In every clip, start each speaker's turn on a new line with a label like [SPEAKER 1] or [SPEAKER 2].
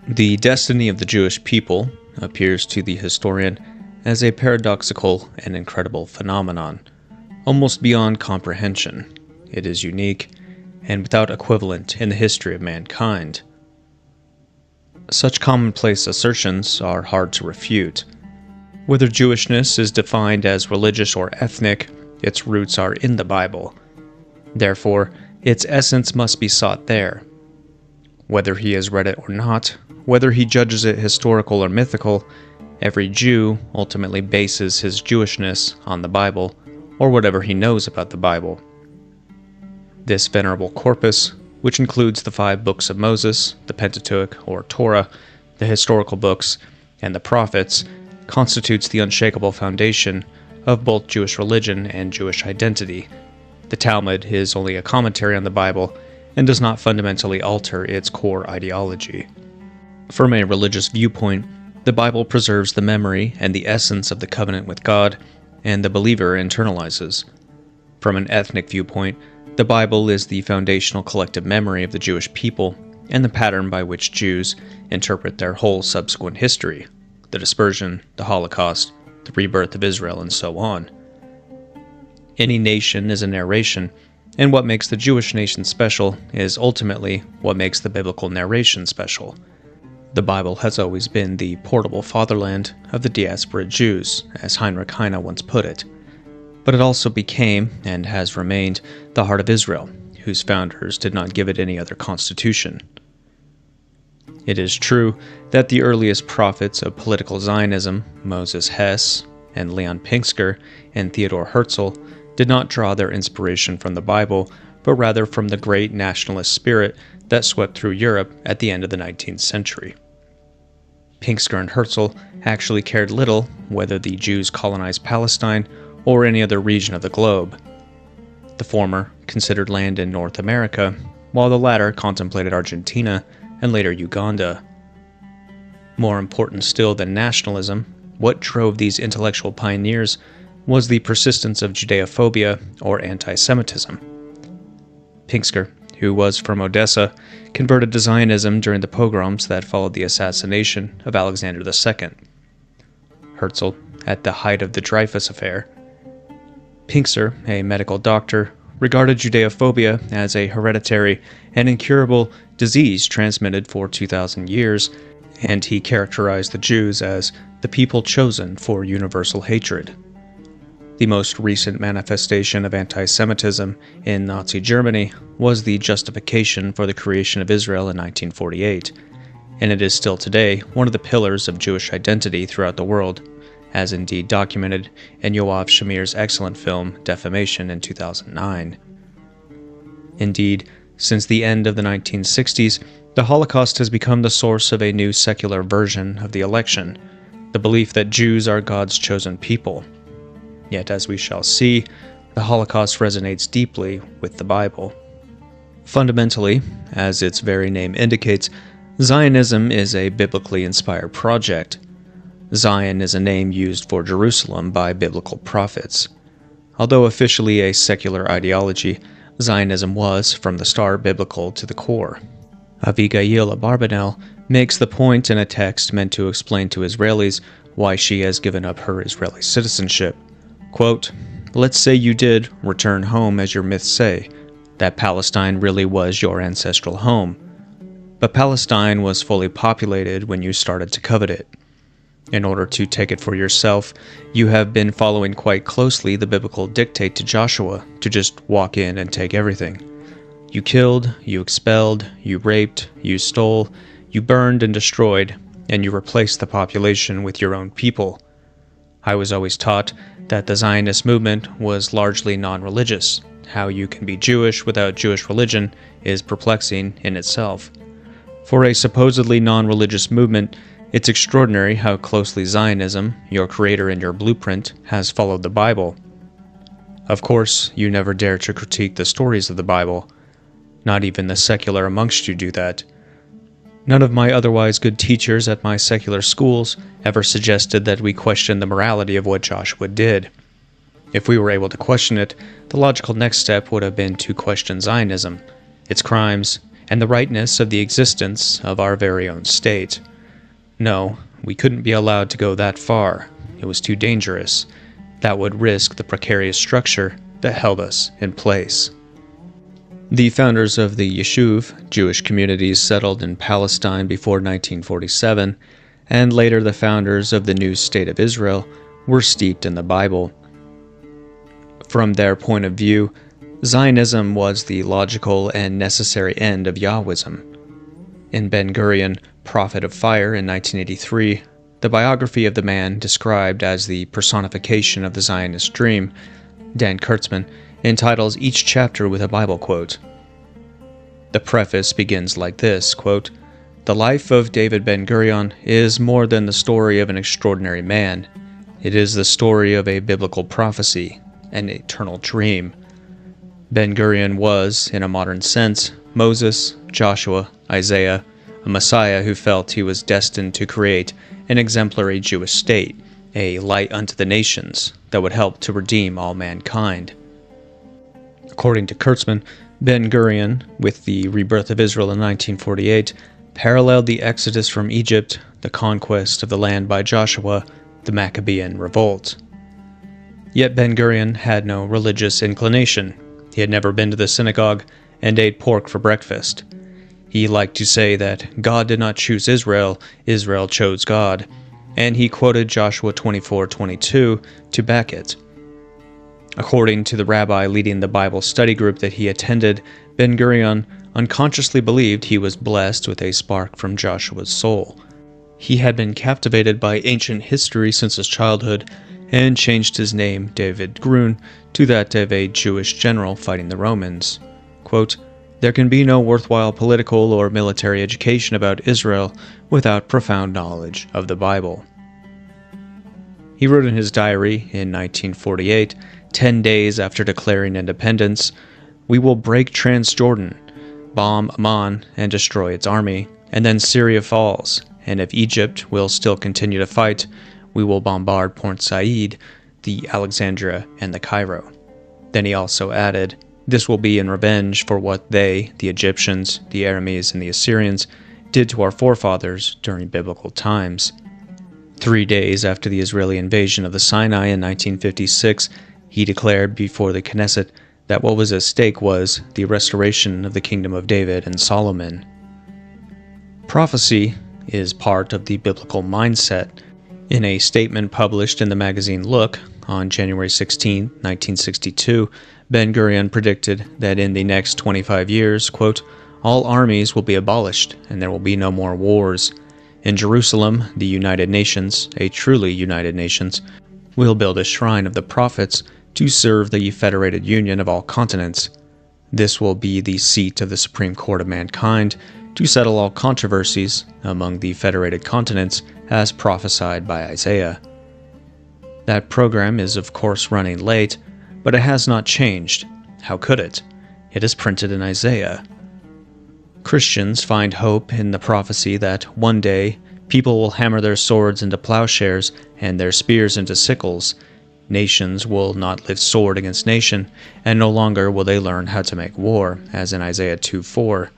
[SPEAKER 1] The destiny of the Jewish people appears to the historian as a paradoxical and incredible phenomenon, almost beyond comprehension. It is unique and without equivalent in the history of mankind. Such commonplace assertions are hard to refute. Whether Jewishness is defined as religious or ethnic, its roots are in the Bible. Therefore, its essence must be sought there. Whether he has read it or not, whether he judges it historical or mythical, every Jew ultimately bases his Jewishness on the Bible, or whatever he knows about the Bible. This venerable corpus, which includes the 5 books of Moses, the Pentateuch or Torah, the historical books, and the prophets, constitutes the unshakable foundation of both Jewish religion and Jewish identity. The Talmud is only a commentary on the Bible and does not fundamentally alter its core ideology. From a religious viewpoint, the Bible preserves the memory and the essence of the covenant with God, and the believer internalizes. From an ethnic viewpoint, the Bible is the foundational collective memory of the Jewish people and the pattern by which Jews interpret their whole subsequent history, the dispersion, the Holocaust, the rebirth of Israel, and so on. Any nation is a narration, and what makes the Jewish nation special is ultimately what makes the biblical narration special. The Bible has always been the portable fatherland of the diaspora Jews, as Heinrich Heine once put it. But it also became, and has remained, the heart of Israel, whose founders did not give it any other constitution. It is true that the earliest prophets of political Zionism, Moses Hess, and Leon Pinsker, and Theodor Herzl, did not draw their inspiration from the Bible, but rather from the great nationalist spirit that swept through Europe at the end of the 19th century. Pinsker and Herzl actually cared little whether the Jews colonized Palestine or any other region of the globe. The former considered land in North America, while the latter contemplated Argentina and later Uganda. More important still than nationalism, what drove these intellectual pioneers was the persistence of Judeophobia or anti-Semitism. Pinsker, who was from Odessa, converted to Zionism during the pogroms that followed the assassination of Alexander II. Herzl, at the height of the Dreyfus Affair. Pinsker, a medical doctor, regarded Judeophobia as a hereditary and incurable disease transmitted for 2,000 years, and he characterized the Jews as the people chosen for universal hatred. The most recent manifestation of anti-Semitism in Nazi Germany was the justification for the creation of Israel in 1948, and it is still today one of the pillars of Jewish identity throughout the world, as indeed documented in Yoav Shamir's excellent film Defamation in 2009. Indeed, since the end of the 1960s, the Holocaust has become the source of a new secular version of the election, the belief that Jews are God's chosen people. Yet, as we shall see, the Holocaust resonates deeply with the Bible. Fundamentally, as its very name indicates, Zionism is a biblically inspired project. Zion is a name used for Jerusalem by biblical prophets. Although officially a secular ideology, Zionism was, from the start, biblical to the core. Avigail Abarbanel makes the point in a text meant to explain to Israelis why she has given up her Israeli citizenship. Quote, "Let's say you did return home as your myths say, that Palestine really was your ancestral home. But Palestine was fully populated when you started to covet it. In order to take it for yourself, you have been following quite closely the biblical dictate to Joshua to just walk in and take everything. You killed, you expelled, you raped, you stole, you burned and destroyed, and you replaced the population with your own people. I was always taught that the Zionist movement was largely non-religious. How you can be Jewish without Jewish religion is perplexing in itself. For a supposedly non-religious movement, it's extraordinary how closely Zionism, your creator and your blueprint, has followed the Bible. Of course, you never dare to critique the stories of the Bible. Not even the secular amongst you do that. None of my otherwise good teachers at my secular schools ever suggested that we question the morality of what Joshua did. If we were able to question it, the logical next step would have been to question Zionism. its crimes, and the rightness of the existence of our very own state. No, we couldn't be allowed to go that far. It was too dangerous. That would risk the precarious structure that held us in place. The founders of the Yishuv, Jewish communities settled in Palestine before 1947, and later the founders of the new State of Israel, were steeped in the Bible. From their point of view, Zionism was the logical and necessary end of Yahwism. In Ben-Gurion, Prophet of Fire in 1983, the biography of the man described as the personification of the Zionist dream, Dan Kurtzman, entitles each chapter with a Bible quote. The preface begins like this, quote, "The life of David Ben-Gurion is more than the story of an extraordinary man. It is the story of a biblical prophecy, an eternal dream. Ben-Gurion was, in a modern sense, Moses, Joshua, Isaiah, a Messiah who felt he was destined to create an exemplary Jewish state, a light unto the nations that would help to redeem all mankind." According to Kurtzman, Ben-Gurion, with the rebirth of Israel in 1948, paralleled the exodus from Egypt, the conquest of the land by Joshua, the Maccabean revolt. Yet Ben-Gurion had no religious inclination. He had never been to the synagogue and ate pork for breakfast. He liked to say that God did not choose Israel, Israel chose God, and he quoted Joshua 24:22 to back it. According to the rabbi leading the Bible study group that he attended, Ben-Gurion unconsciously believed he was blessed with a spark from Joshua's soul. He had been captivated by ancient history since his childhood and changed his name, David Grun, to that of a Jewish general fighting the Romans. Quote, "There can be no worthwhile political or military education about Israel without profound knowledge of the Bible." He wrote in his diary in 1948, 10 days after declaring independence, "We will break Transjordan, bomb Amman and destroy its army, and then Syria falls, and if Egypt will still continue to fight, we will bombard Port Said, the Alexandria, and the Cairo." Then he also added, "This will be in revenge for what they, the Egyptians, the Arameans, and the Assyrians, did to our forefathers during biblical times." 3 days after the Israeli invasion of the Sinai in 1956, he declared before the Knesset that what was at stake was the restoration of the kingdom of David and Solomon. Prophecy is part of the biblical mindset. In a statement published in the magazine Look on January 16, 1962, Ben-Gurion predicted that in the next 25 years, quote, "all armies will be abolished and there will be no more wars. In Jerusalem, the United Nations, a truly United Nations, will build a shrine of the prophets to serve the federated union of all continents. This will be the seat of the Supreme Court of mankind to settle all controversies among the federated continents as prophesied by Isaiah." That program is of course running late, but it has not changed. How could it? It is printed in Isaiah. Christians find hope in the prophecy that one day people will hammer their swords into plowshares and their spears into sickles. Nations will not lift sword against nation, and no longer will they learn how to make war, as in Isaiah 2:4.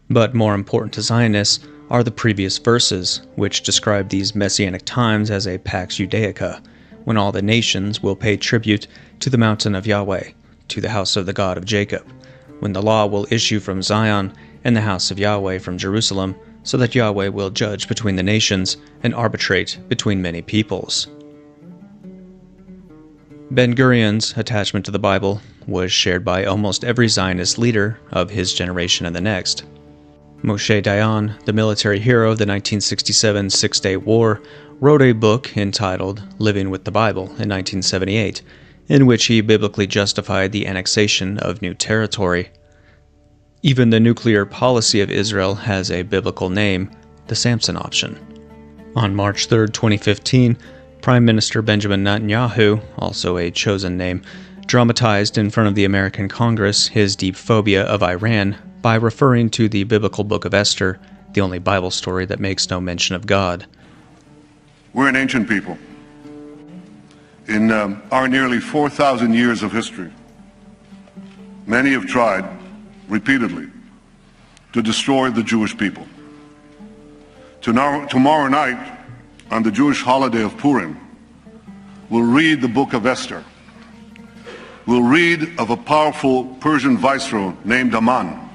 [SPEAKER 1] But more important to Zionists are the previous verses, which describe these messianic times as a Pax Judaica, when all the nations will pay tribute to the mountain of Yahweh, to the house of the God of Jacob, when the law will issue from Zion and the house of Yahweh from Jerusalem, so that Yahweh will judge between the nations and arbitrate between many peoples. Ben-Gurion's attachment to the Bible was shared by almost every Zionist leader of his generation and the next. Moshe Dayan, the military hero of the 1967 Six-Day War, wrote a book entitled Living with the Bible in 1978, in which he biblically justified the annexation of new territory. Even the nuclear policy of Israel has a biblical name, the Samson option. On March 3, 2015, Prime Minister Benjamin Netanyahu, also a chosen name, dramatized in front of the American Congress his deep phobia of Iran by referring to the biblical book of Esther, the only Bible story that makes no mention of God.
[SPEAKER 2] We're an ancient people. In our nearly 4,000 years of history, many have tried repeatedly to destroy the Jewish people. Tomorrow night, on the Jewish holiday of Purim, we'll read the book of Esther. We'll read of a powerful Persian viceroy named Aman,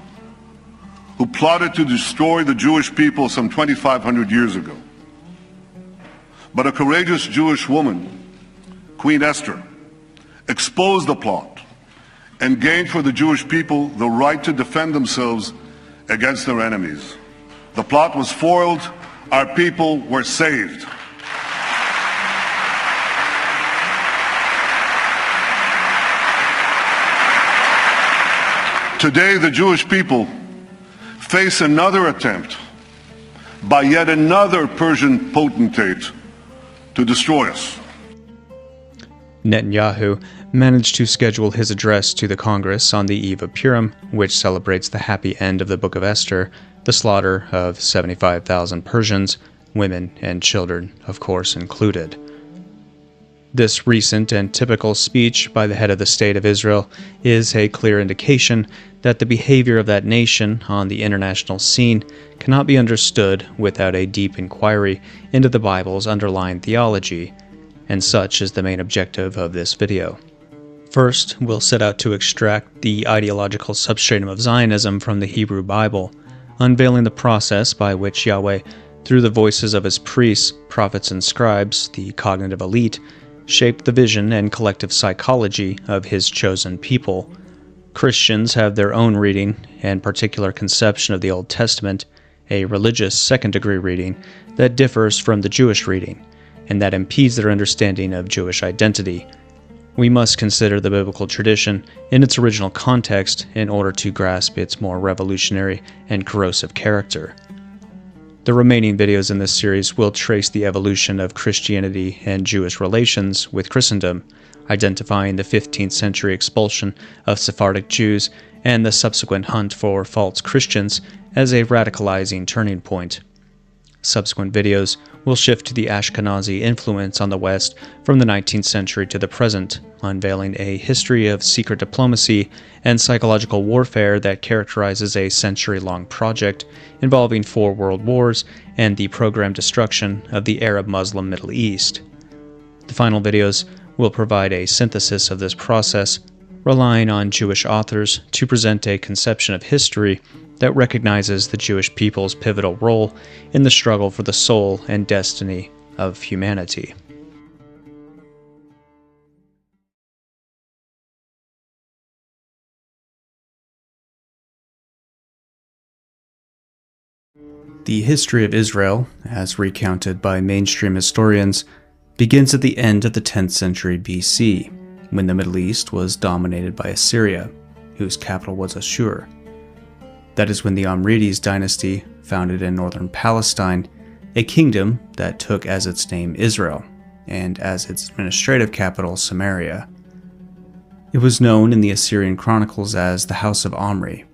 [SPEAKER 2] who plotted to destroy the Jewish people some 2,500 years ago. But a courageous Jewish woman, Queen Esther, exposed the plot and gained for the Jewish people the right to defend themselves against their enemies. The plot was foiled. Our people were saved. Today, the Jewish people face another attempt by yet another Persian potentate to destroy us.
[SPEAKER 1] Netanyahu managed to schedule his address to the Congress on the eve of Purim, which celebrates the happy end of the Book of Esther, the slaughter of 75,000 Persians, women and children, of course, included. This recent and typical speech by the head of the State of Israel is a clear indication that the behavior of that nation on the international scene cannot be understood without a deep inquiry into the Bible's underlying theology, and such is the main objective of this video. First, we'll set out to extract the ideological substratum of Zionism from the Hebrew Bible, unveiling the process by which Yahweh, through the voices of his priests, prophets, and scribes, the cognitive elite, shaped the vision and collective psychology of his chosen people. Christians have their own reading and particular conception of the Old Testament, a religious second-degree reading that differs from the Jewish reading, and that impedes their understanding of Jewish identity. We must consider the biblical tradition in its original context in order to grasp its more revolutionary and corrosive character. The remaining videos in this series will trace the evolution of Christianity and Jewish relations with Christendom, identifying the 15th century expulsion of Sephardic Jews and the subsequent hunt for false Christians as a radicalizing turning point. Subsequent videos will shift to the Ashkenazi influence on the West from the 19th century to the present, unveiling a history of secret diplomacy and psychological warfare that characterizes a century-long project involving 4 world wars and the programmed destruction of the Arab-Muslim Middle East. The final videos will provide a synthesis of this process, relying on Jewish authors to present a conception of history that recognizes the Jewish people's pivotal role in the struggle for the soul and destiny of humanity. The history of Israel, as recounted by mainstream historians, begins at the end of the 10th century BC, when the Middle East was dominated by Assyria, whose capital was Ashur. That is when the Amrides dynasty founded in northern Palestine a kingdom that took as its name Israel, and as its administrative capital Samaria. It was known in the Assyrian chronicles as the House of Omri.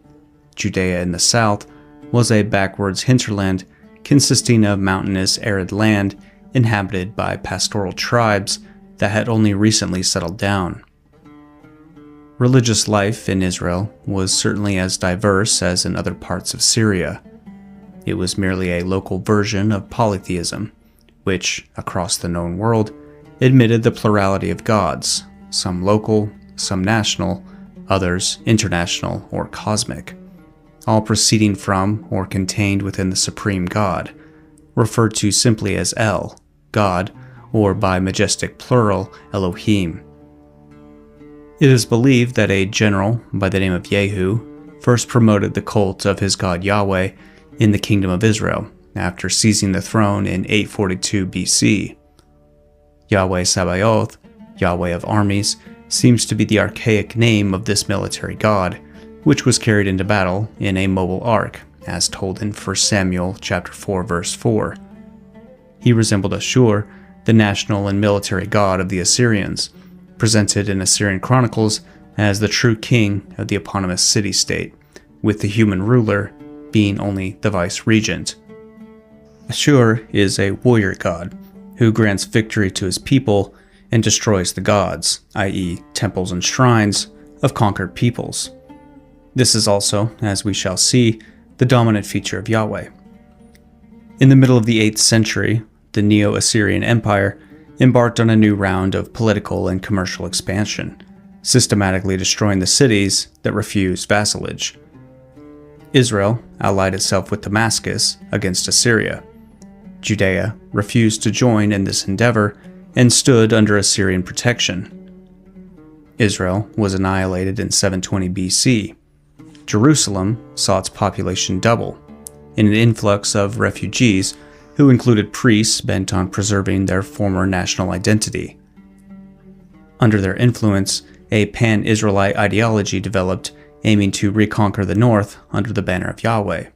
[SPEAKER 1] Judea in the south was a backwards hinterland consisting of mountainous arid land inhabited by pastoral tribes that had only recently settled down. Religious life in Israel was certainly as diverse as in other parts of Syria. It was merely a local version of polytheism, which, across the known world, admitted the plurality of gods, some local, some national, others international or cosmic, all proceeding from or contained within the supreme God, referred to simply as El, God, or by majestic plural, Elohim. It is believed that a general by the name of Yehu first promoted the cult of his god Yahweh in the kingdom of Israel after seizing the throne in 842 BC. Yahweh Sabaoth, Yahweh of armies, seems to be the archaic name of this military god, which was carried into battle in a mobile ark, as told in 1 Samuel chapter 4, verse 4. He resembled Ashur, the national and military god of the Assyrians, presented in Assyrian chronicles as the true king of the eponymous city-state, with the human ruler being only the vice-regent. Ashur is a warrior god who grants victory to his people and destroys the gods, i.e. temples and shrines, of conquered peoples. This is also, as we shall see, the dominant feature of Yahweh. In the middle of the 8th century, the Neo-Assyrian Empire embarked on a new round of political and commercial expansion, systematically destroying the cities that refused vassalage. Israel allied itself with Damascus against Assyria. Judea refused to join in this endeavor and stood under Assyrian protection. Israel was annihilated in 720 BC. Jerusalem saw its population double, in an influx of refugees who included priests bent on preserving their former national identity. Under their influence, a pan-Israelite ideology developed, aiming to reconquer the north under the banner of Yahweh.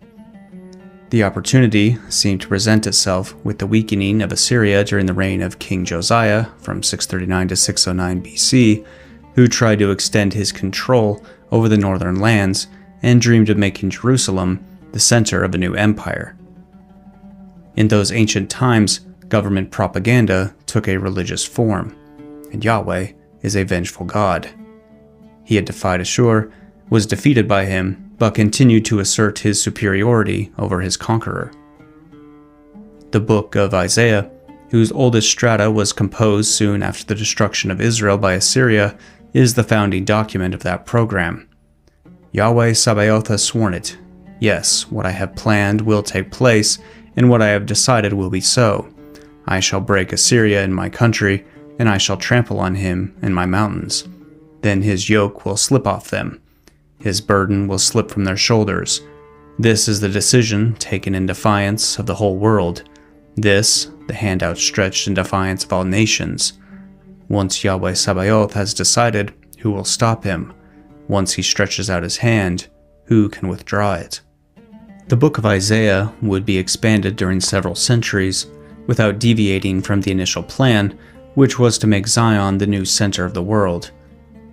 [SPEAKER 1] The opportunity seemed to present itself with the weakening of Assyria during the reign of King Josiah from 639 to 609 BC, who tried to extend his control over the northern lands and dreamed of making Jerusalem the center of a new empire. In those ancient times, government propaganda took a religious form, and Yahweh is a vengeful God. He had defied Ashur, was defeated by him, but continued to assert his superiority over his conqueror. The book of Isaiah, whose oldest strata was composed soon after the destruction of Israel by Assyria, is the founding document of that program. Yahweh Sabaoth has sworn it. Yes, what I have planned will take place, and what I have decided will be so. I shall break Assyria in my country, and I shall trample on him in my mountains. Then his yoke will slip off them. His burden will slip from their shoulders. This is the decision taken in defiance of the whole world. This, the hand outstretched in defiance of all nations. Once Yahweh Sabaoth has decided, who will stop him? Once he stretches out his hand, who can withdraw it? The book of Isaiah would be expanded during several centuries, without deviating from the initial plan, which was to make Zion the new center of the world.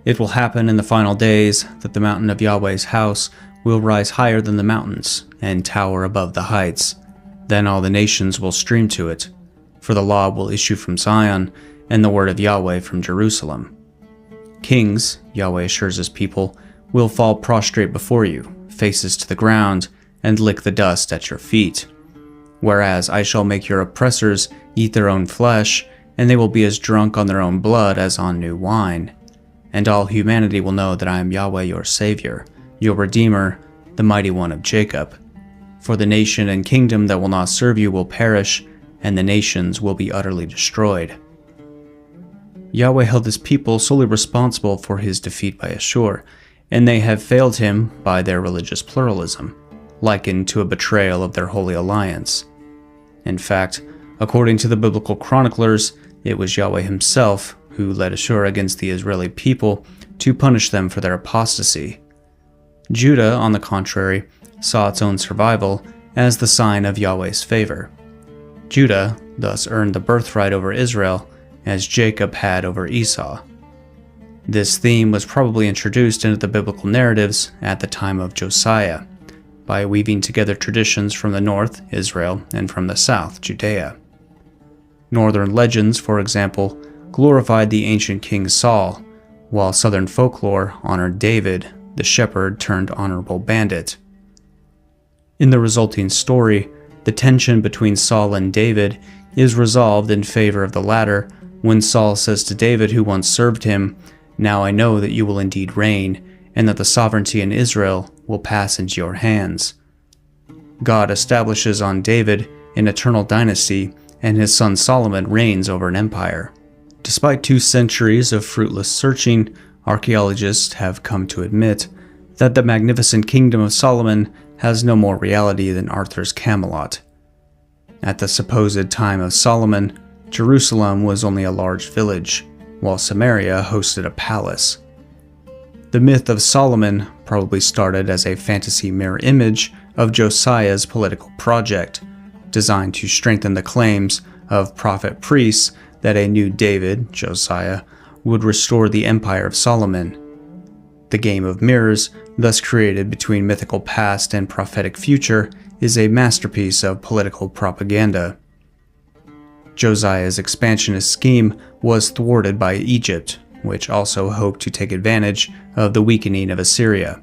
[SPEAKER 1] It will happen in the final days that the mountain of Yahweh's house will rise higher than the mountains and tower above the heights. Then all the nations will stream to it, for the law will issue from Zion, and the word of Yahweh from Jerusalem. Kings, Yahweh assures his people, will fall prostrate before you, faces to the ground, and lick the dust at your feet. Whereas I shall make your oppressors eat their own flesh, and they will be as drunk on their own blood as on new wine. And all humanity will know that I am Yahweh your Savior, your Redeemer, the Mighty One of Jacob. For the nation and kingdom that will not serve you will perish, and the nations will be utterly destroyed. Yahweh held his people solely responsible for his defeat by Ashur, and they have failed him by their religious pluralism, likened to a betrayal of their holy alliance. In fact, according to the biblical chroniclers, it was Yahweh himself who led Ashur against the Israeli people to punish them for their apostasy. Judah, on the contrary, saw its own survival as the sign of Yahweh's favor. Judah thus earned the birthright over Israel, as Jacob had over Esau. This theme was probably introduced into the biblical narratives at the time of Josiah, by weaving together traditions from the north, Israel, and from the south, Judea. Northern legends, for example, glorified the ancient king Saul, while southern folklore honored David, the shepherd turned honorable bandit. In the resulting story, the tension between Saul and David is resolved in favor of the latter when Saul says to David, who once served him, "Now I know that you will indeed reign, and that the sovereignty in Israel will pass into your hands." God establishes on David an eternal dynasty, and his son Solomon reigns over an empire. Despite 2 centuries of fruitless searching, archaeologists have come to admit that the magnificent kingdom of Solomon has no more reality than Arthur's Camelot. At the supposed time of Solomon, Jerusalem was only a large village, while Samaria hosted a palace. The myth of Solomon probably started as a fantasy mirror image of Josiah's political project, designed to strengthen the claims of prophet priests that a new David, Josiah, would restore the empire of Solomon. The game of mirrors, thus created between mythical past and prophetic future, is a masterpiece of political propaganda. Josiah's expansionist scheme was thwarted by Egypt, which also hoped to take advantage of the weakening of Assyria.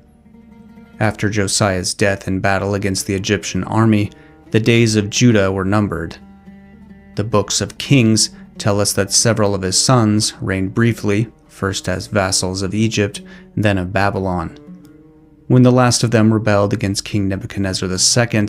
[SPEAKER 1] After Josiah's death in battle against the Egyptian army, the days of Judah were numbered. The books of Kings tell us that several of his sons reigned briefly, first as vassals of Egypt, then of Babylon. When the last of them rebelled against King Nebuchadnezzar II,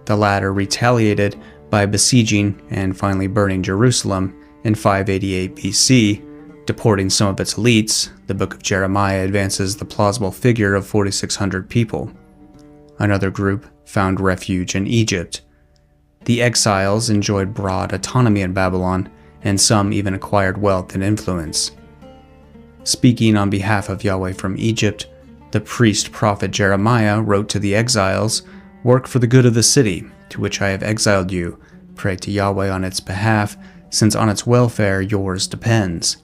[SPEAKER 1] the latter retaliated by besieging and finally burning Jerusalem in 588 BC, deporting some of its elites. The book of Jeremiah advances the plausible figure of 4,600 people. Another group found refuge in Egypt. The exiles enjoyed broad autonomy in Babylon, and some even acquired wealth and influence. Speaking on behalf of Yahweh from Egypt, the priest-prophet Jeremiah wrote to the exiles, "Work for the good of the city, to which I have exiled you. Pray to Yahweh on its behalf, since on its welfare yours depends."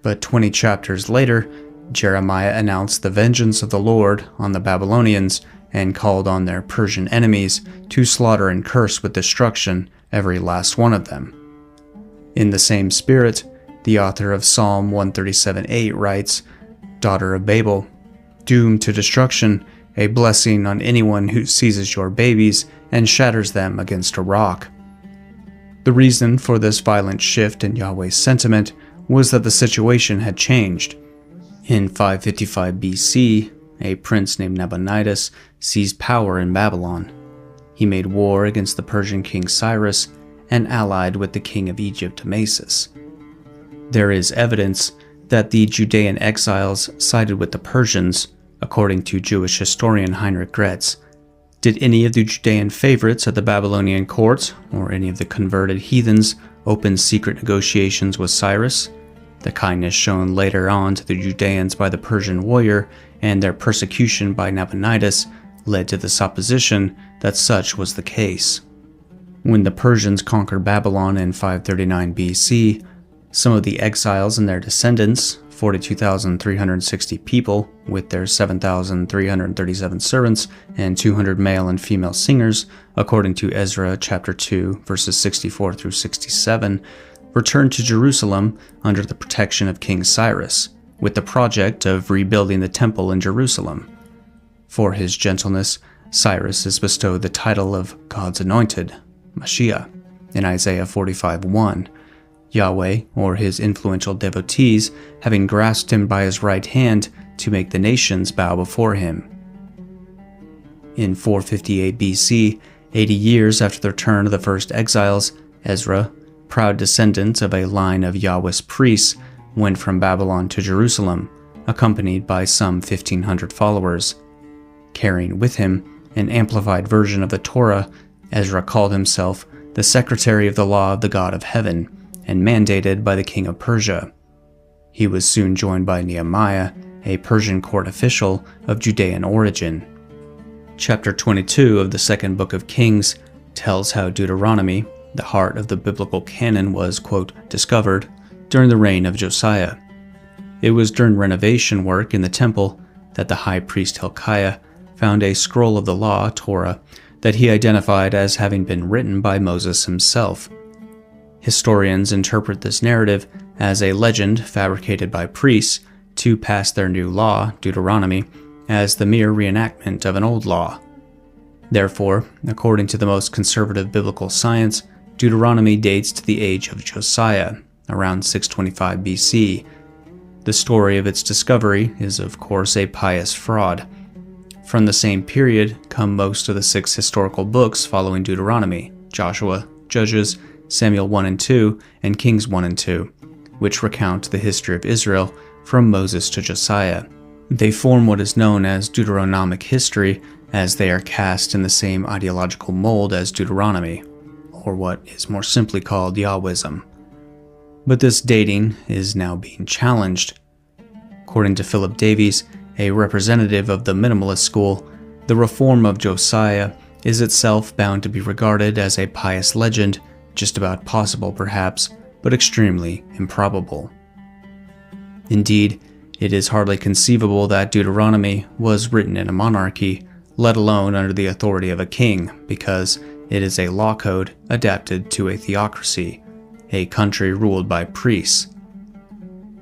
[SPEAKER 1] But 20 chapters later, Jeremiah announced the vengeance of the Lord on the Babylonians and called on their Persian enemies to slaughter and curse with destruction every last one of them. In the same spirit, the author of Psalm 137:8 writes, "Daughter of Babel, doomed to destruction, a blessing on anyone who seizes your babies and shatters them against a rock." The reason for this violent shift in Yahweh's sentiment was that the situation had changed. In 555 BC, a prince named Nabonidus seized power in Babylon. He made war against the Persian king Cyrus and allied with the king of Egypt, Amasis. There is evidence that the Judean exiles sided with the Persians, according to Jewish historian Heinrich Gretz. Did any of the Judean favorites at the Babylonian court, or any of the converted heathens, open secret negotiations with Cyrus? The kindness shown later on to the Judeans by the Persian warrior and their persecution by Nabonidus led to the supposition that such was the case. When the Persians conquered Babylon in 539 BC, some of the exiles and their descendants, 42,360 people, with their 7,337 servants and 200 male and female singers, according to Ezra chapter 2, verses 64 through 67, returned to Jerusalem under the protection of King Cyrus, with the project of rebuilding the temple in Jerusalem. For his gentleness, Cyrus is bestowed the title of God's Anointed, Mashiach, in Isaiah 45:1. Yahweh, or his influential devotees, having grasped him by his right hand to make the nations bow before him. In 458 BC, 80 years after the return of the first exiles, Ezra, proud descendant of a line of Yahweh's priests, went from Babylon to Jerusalem, accompanied by some 1,500 followers. Carrying with him an amplified version of the Torah, Ezra called himself the secretary of the law of the God of heaven, and mandated by the king of Persia. He was soon joined by Nehemiah, a Persian court official of Judean origin. Chapter 22 of the second book of Kings tells how Deuteronomy, the heart of the biblical canon, was, quote, discovered during the reign of Josiah. It was during renovation work in the temple that the high priest Hilkiah found a scroll of the law, Torah, that he identified as having been written by Moses himself. Historians interpret this narrative as a legend fabricated by priests to pass their new law, Deuteronomy, as the mere reenactment of an old law. Therefore, according to the most conservative biblical science, Deuteronomy dates to the age of Josiah, around 625 BC. The story of its discovery is, of course, a pious fraud. From the same period come most of the 6 historical books following Deuteronomy: Joshua, Judges, Samuel 1 and 2, and Kings 1 and 2, which recount the history of Israel from Moses to Josiah. They form what is known as Deuteronomic history, as they are cast in the same ideological mold as Deuteronomy, or what is more simply called Yahwism. But this dating is now being challenged. According to Philip Davies, a representative of the minimalist school, the reform of Josiah is itself bound to be regarded as a pious legend, just about possible perhaps, but extremely improbable. Indeed, it is hardly conceivable that Deuteronomy was written in a monarchy, let alone under the authority of a king, because it is a law code adapted to a theocracy, a country ruled by priests.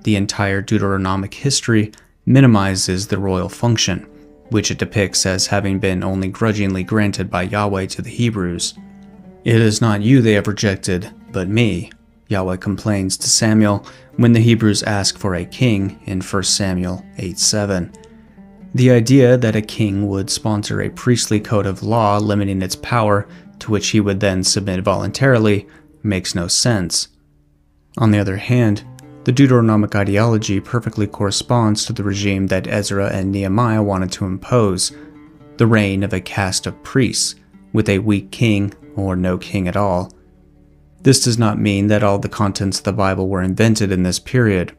[SPEAKER 1] The entire Deuteronomic history minimizes the royal function, which it depicts as having been only grudgingly granted by Yahweh to the Hebrews. "It is not you they have rejected, but me," Yahweh complains to Samuel when the Hebrews ask for a king in 1 Samuel 8:7. The idea that a king would sponsor a priestly code of law limiting its power to which he would then submit voluntarily makes no sense. On the other hand, the Deuteronomic ideology perfectly corresponds to the regime that Ezra and Nehemiah wanted to impose, the reign of a caste of priests, with a weak king or no king at all. This does not mean that all the contents of the Bible were invented in this period.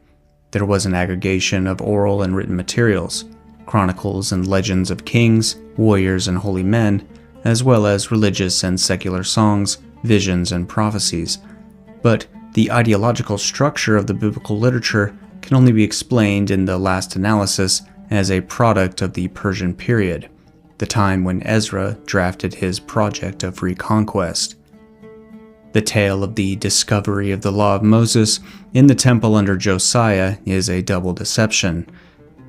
[SPEAKER 1] There was an aggregation of oral and written materials, chronicles and legends of kings, warriors, and holy men, as well as religious and secular songs, visions, and prophecies. But the ideological structure of the biblical literature can only be explained in the last analysis as a product of the Persian period, the time when Ezra drafted his project of reconquest. The tale of the discovery of the Law of Moses in the temple under Josiah is a double deception.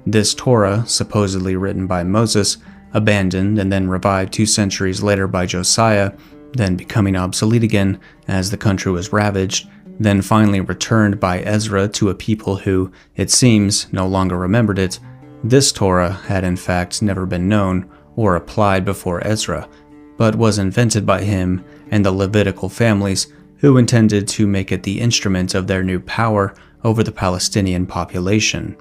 [SPEAKER 1] This Torah, supposedly written by Moses, abandoned and then revived 2 centuries later by Josiah, then becoming obsolete again as the country was ravaged, then finally returned by Ezra to a people who, it seems, no longer remembered it. This Torah had in fact never been known or applied before Ezra, but was invented by him and the Levitical families who intended to make it the instrument of their new power over the Palestinian population.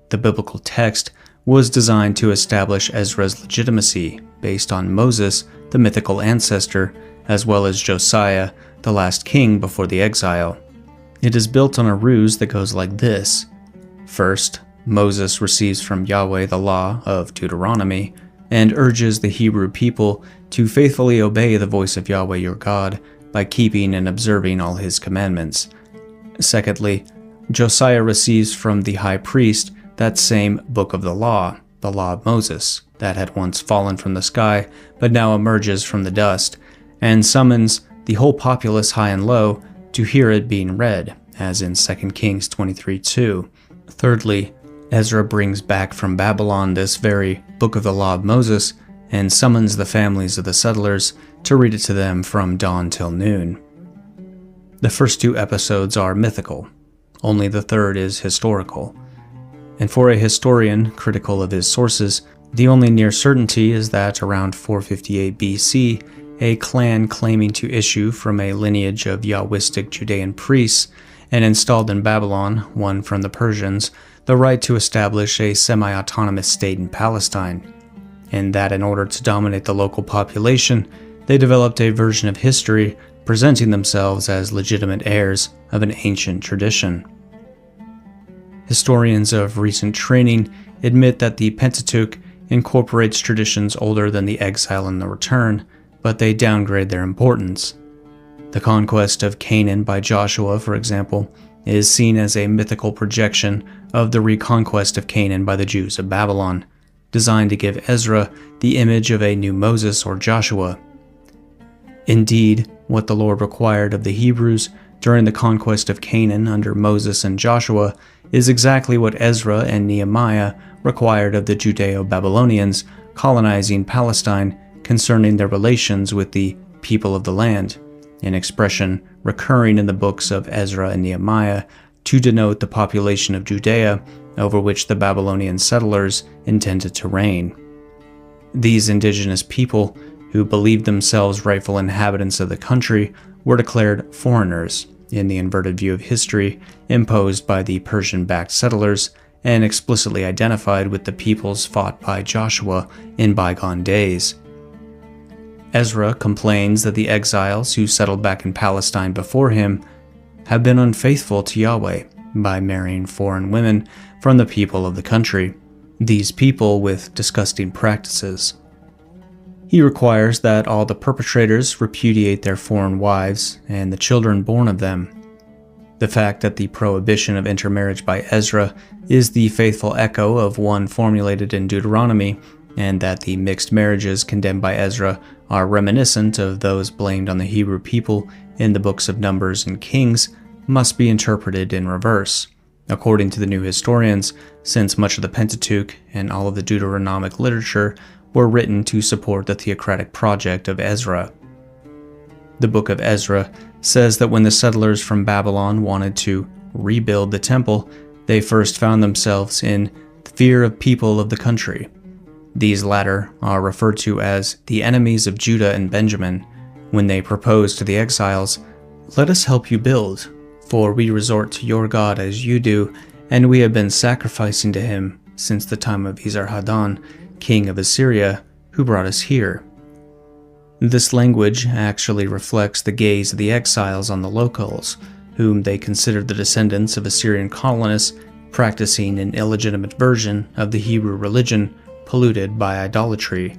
[SPEAKER 1] The biblical text was designed to establish Ezra's legitimacy based on Moses, the mythical ancestor, as well as Josiah, the last king before the exile. It is built on a ruse that goes like this. First, Moses receives from Yahweh the law of Deuteronomy and urges the Hebrew people to faithfully obey the voice of Yahweh your God by keeping and observing all his commandments. Secondly, Josiah receives from the high priest that same book of the law of Moses, that had once fallen from the sky but now emerges from the dust, and summons the whole populace high and low to hear it being read, as in 2 Kings 23:2. Thirdly, Ezra brings back from Babylon this very book of the law of Moses and summons the families of the settlers to read it to them from dawn till noon. The first 2 episodes are mythical, only the third is historical. And for a historian critical of his sources, the only near certainty is that around 458 BC, a clan claiming to issue from a lineage of Yahwistic Judean priests and installed in Babylon, won from the Persians, the right to establish a semi-autonomous state in Palestine, and that in order to dominate the local population, they developed a version of history presenting themselves as legitimate heirs of an ancient tradition. Historians of recent training admit that the Pentateuch incorporates traditions older than the exile and the return, but they downgrade their importance. The conquest of Canaan by Joshua, for example, is seen as a mythical projection of the reconquest of Canaan by the Jews of Babylon, designed to give Ezra the image of a new Moses or Joshua. Indeed, what the Lord required of the Hebrews during the conquest of Canaan under Moses and Joshua is exactly what Ezra and Nehemiah required of the Judeo-Babylonians colonizing Palestine concerning their relations with the people of the land, an expression recurring in the books of Ezra and Nehemiah to denote the population of Judea over which the Babylonian settlers intended to reign. These indigenous people, who believed themselves rightful inhabitants of the country, were declared foreigners in the inverted view of history imposed by the Persian-backed settlers and explicitly identified with the peoples fought by Joshua in bygone days. Ezra complains that the exiles who settled back in Palestine before him have been unfaithful to Yahweh by marrying foreign women from the people of the country, these people with disgusting practices. He requires that all the perpetrators repudiate their foreign wives and the children born of them. The fact that the prohibition of intermarriage by Ezra is the faithful echo of one formulated in Deuteronomy, and that the mixed marriages condemned by Ezra are reminiscent of those blamed on the Hebrew people in the books of Numbers and Kings, must be interpreted in reverse, according to the new historians, since much of the Pentateuch and all of the Deuteronomic literature were written to support the theocratic project of Ezra. The book of Ezra says that when the settlers from Babylon wanted to rebuild the temple, they first found themselves in fear of people of the country. These latter are referred to as the enemies of Judah and Benjamin, when they proposed to the exiles, "Let us help you build, for we resort to your God as you do, and we have been sacrificing to him since the time of Esarhaddon, king of Assyria, who brought us here." This language actually reflects the gaze of the exiles on the locals, whom they considered the descendants of Assyrian colonists practicing an illegitimate version of the Hebrew religion polluted by idolatry,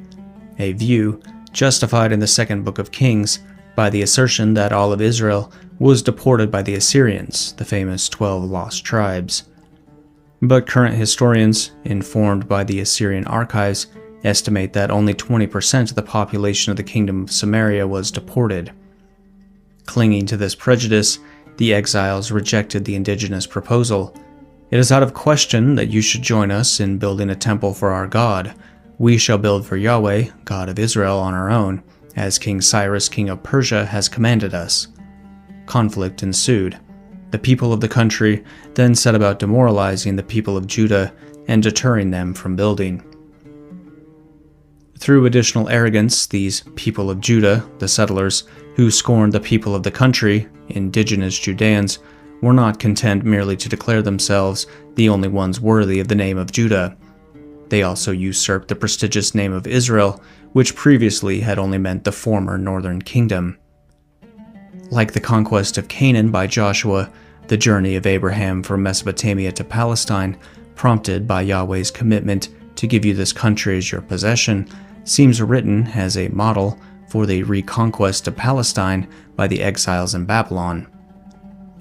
[SPEAKER 1] a view justified in the second book of Kings by the assertion that all of Israel was deported by the Assyrians, the famous 12 lost tribes. But current historians, informed by the Assyrian archives, estimate that only 20% of the population of the Kingdom of Samaria was deported. Clinging to this prejudice, the exiles rejected the indigenous proposal. "It is out of question that you should join us in building a temple for our God. We shall build for Yahweh, God of Israel, on our own, as King Cyrus, king of Persia, has commanded us." Conflict ensued. The people of the country then set about demoralizing the people of Judah and deterring them from building. Through additional arrogance, these people of Judah, the settlers, who scorned the people of the country, indigenous Judeans, were not content merely to declare themselves the only ones worthy of the name of Judah. They also usurped the prestigious name of Israel, which previously had only meant the former northern kingdom. Like the conquest of Canaan by Joshua, the journey of Abraham from Mesopotamia to Palestine, prompted by Yahweh's commitment to give you this country as your possession, seems written as a model for the reconquest of Palestine by the exiles in Babylon.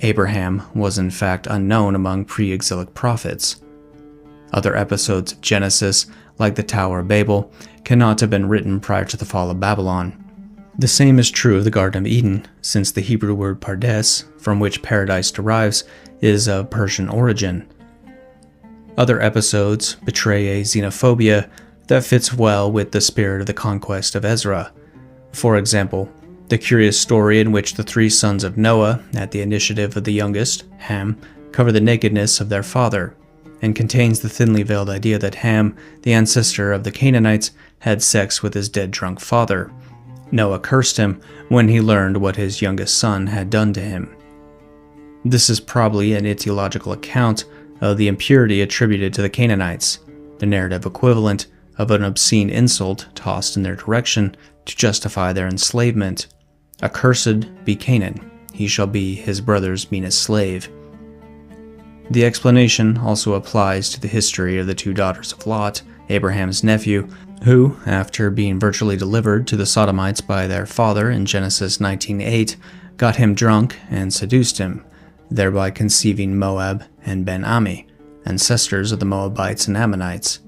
[SPEAKER 1] Abraham was in fact unknown among pre-exilic prophets. Other episodes of Genesis, like the Tower of Babel, cannot have been written prior to the fall of Babylon. The same is true of the Garden of Eden, since the Hebrew word pardes, from which paradise derives, is of Persian origin. Other episodes betray a xenophobia that fits well with the spirit of the conquest of Ezra. For example, the curious story in which the three sons of Noah, at the initiative of the youngest, Ham, cover the nakedness of their father, and contains the thinly veiled idea that Ham, the ancestor of the Canaanites, had sex with his dead drunk father. Noah cursed him when he learned what his youngest son had done to him. This is probably an etiological account of the impurity attributed to the Canaanites, the narrative equivalent of an obscene insult tossed in their direction to justify their enslavement. "Accursed be Canaan, he shall be his brother's meanest slave." The explanation also applies to the history of the two daughters of Lot, Abraham's nephew, who, after being virtually delivered to the Sodomites by their father in Genesis 19:8, got him drunk and seduced him, thereby conceiving Moab and Ben-Ami, ancestors of the Moabites and Ammonites.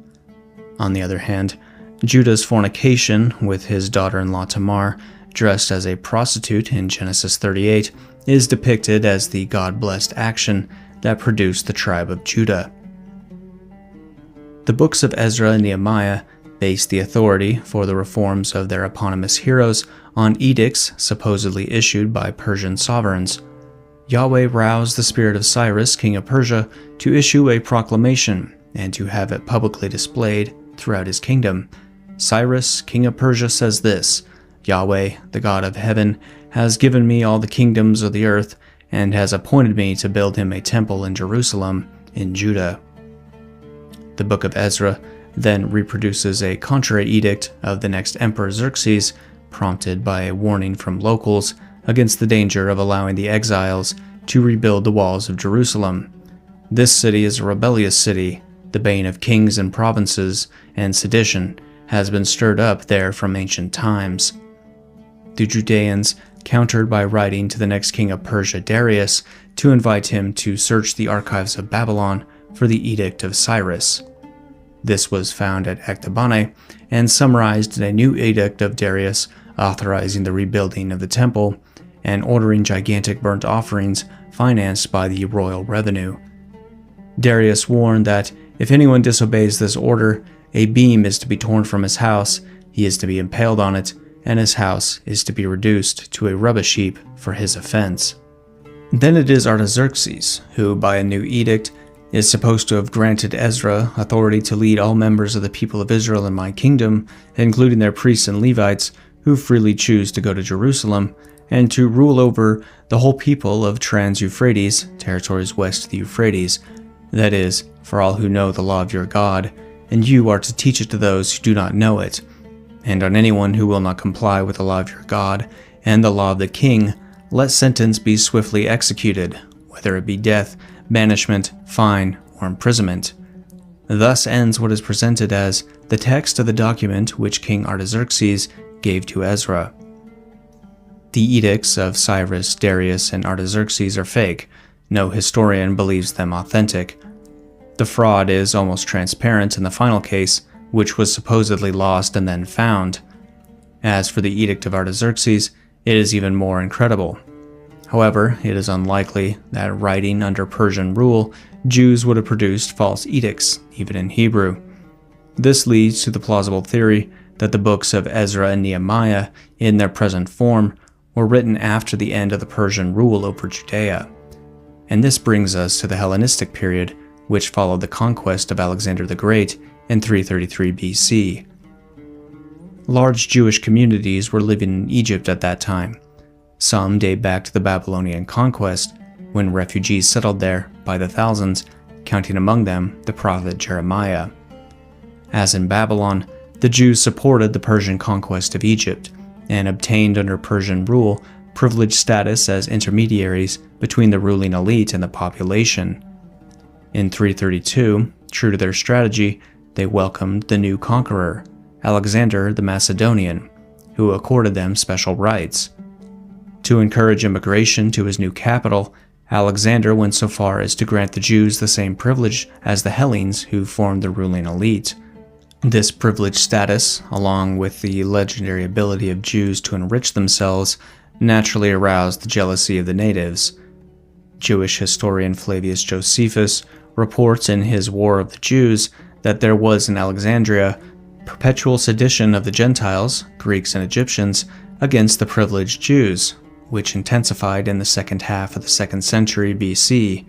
[SPEAKER 1] On the other hand, Judah's fornication with his daughter-in-law Tamar, dressed as a prostitute in Genesis 38, is depicted as the God-blessed action that produced the tribe of Judah. The books of Ezra and Nehemiah base the authority for the reforms of their eponymous heroes on edicts supposedly issued by Persian sovereigns. Yahweh roused the spirit of Cyrus, king of Persia, to issue a proclamation and to have it publicly displayed throughout his kingdom. Cyrus, king of Persia, says this: "Yahweh, the God of heaven, has given me all the kingdoms of the earth and has appointed me to build him a temple in Jerusalem, in Judah." The book of Ezra then reproduces a contrary edict of the next emperor Xerxes, prompted by a warning from locals against the danger of allowing the exiles to rebuild the walls of Jerusalem. "This city is a rebellious city. The bane of kings and provinces, and sedition has been stirred up there from ancient times." The Judeans countered by writing to the next king of Persia, Darius, to invite him to search the archives of Babylon for the Edict of Cyrus. This was found at Ecbatana and summarized in a new edict of Darius authorizing the rebuilding of the temple and ordering gigantic burnt offerings financed by the royal revenue. Darius warned that if anyone disobeys this order, a beam is to be torn from his house, he is to be impaled on it, and his house is to be reduced to a rubbish heap for his offense. Then it is Artaxerxes, who, by a new edict, is supposed to have granted Ezra authority to lead all members of the people of Israel in my kingdom, including their priests and Levites, who freely choose to go to Jerusalem, and to rule over the whole people of Trans-Euphrates, territories west of the Euphrates, that is, for all who know the law of your God, and you are to teach it to those who do not know it. And on anyone who will not comply with the law of your God, and the law of the king, let sentence be swiftly executed, whether it be death, banishment, fine, or imprisonment. Thus ends what is presented as the text of the document which King Artaxerxes gave to Ezra. The edicts of Cyrus, Darius, and Artaxerxes are fake. No historian believes them authentic. The fraud is almost transparent in the final case, which was supposedly lost and then found. As for the Edict of Artaxerxes, it is even more incredible. However, it is unlikely that writing under Persian rule, Jews would have produced false edicts, even in Hebrew. This leads to the plausible theory that the books of Ezra and Nehemiah, in their present form, were written after the end of the Persian rule over Judea. And this brings us to the Hellenistic period, which followed the conquest of Alexander the Great in 333 BC. Large Jewish communities were living in Egypt at that time. Some date back to the Babylonian conquest, when refugees settled there by the thousands, counting among them the prophet Jeremiah. As in Babylon, the Jews supported the Persian conquest of Egypt and obtained under Persian rule privileged status as intermediaries between the ruling elite and the population. In 332, true to their strategy, they welcomed the new conqueror, Alexander the Macedonian, who accorded them special rights. To encourage immigration to his new capital, Alexander went so far as to grant the Jews the same privilege as the Hellenes who formed the ruling elite. This privileged status, along with the legendary ability of Jews to enrich themselves, naturally aroused the jealousy of the natives. Jewish historian Flavius Josephus reports in his War of the Jews that there was in Alexandria perpetual sedition of the Gentiles, Greeks and Egyptians, against the privileged Jews, which intensified in the second half of the 2nd century BC.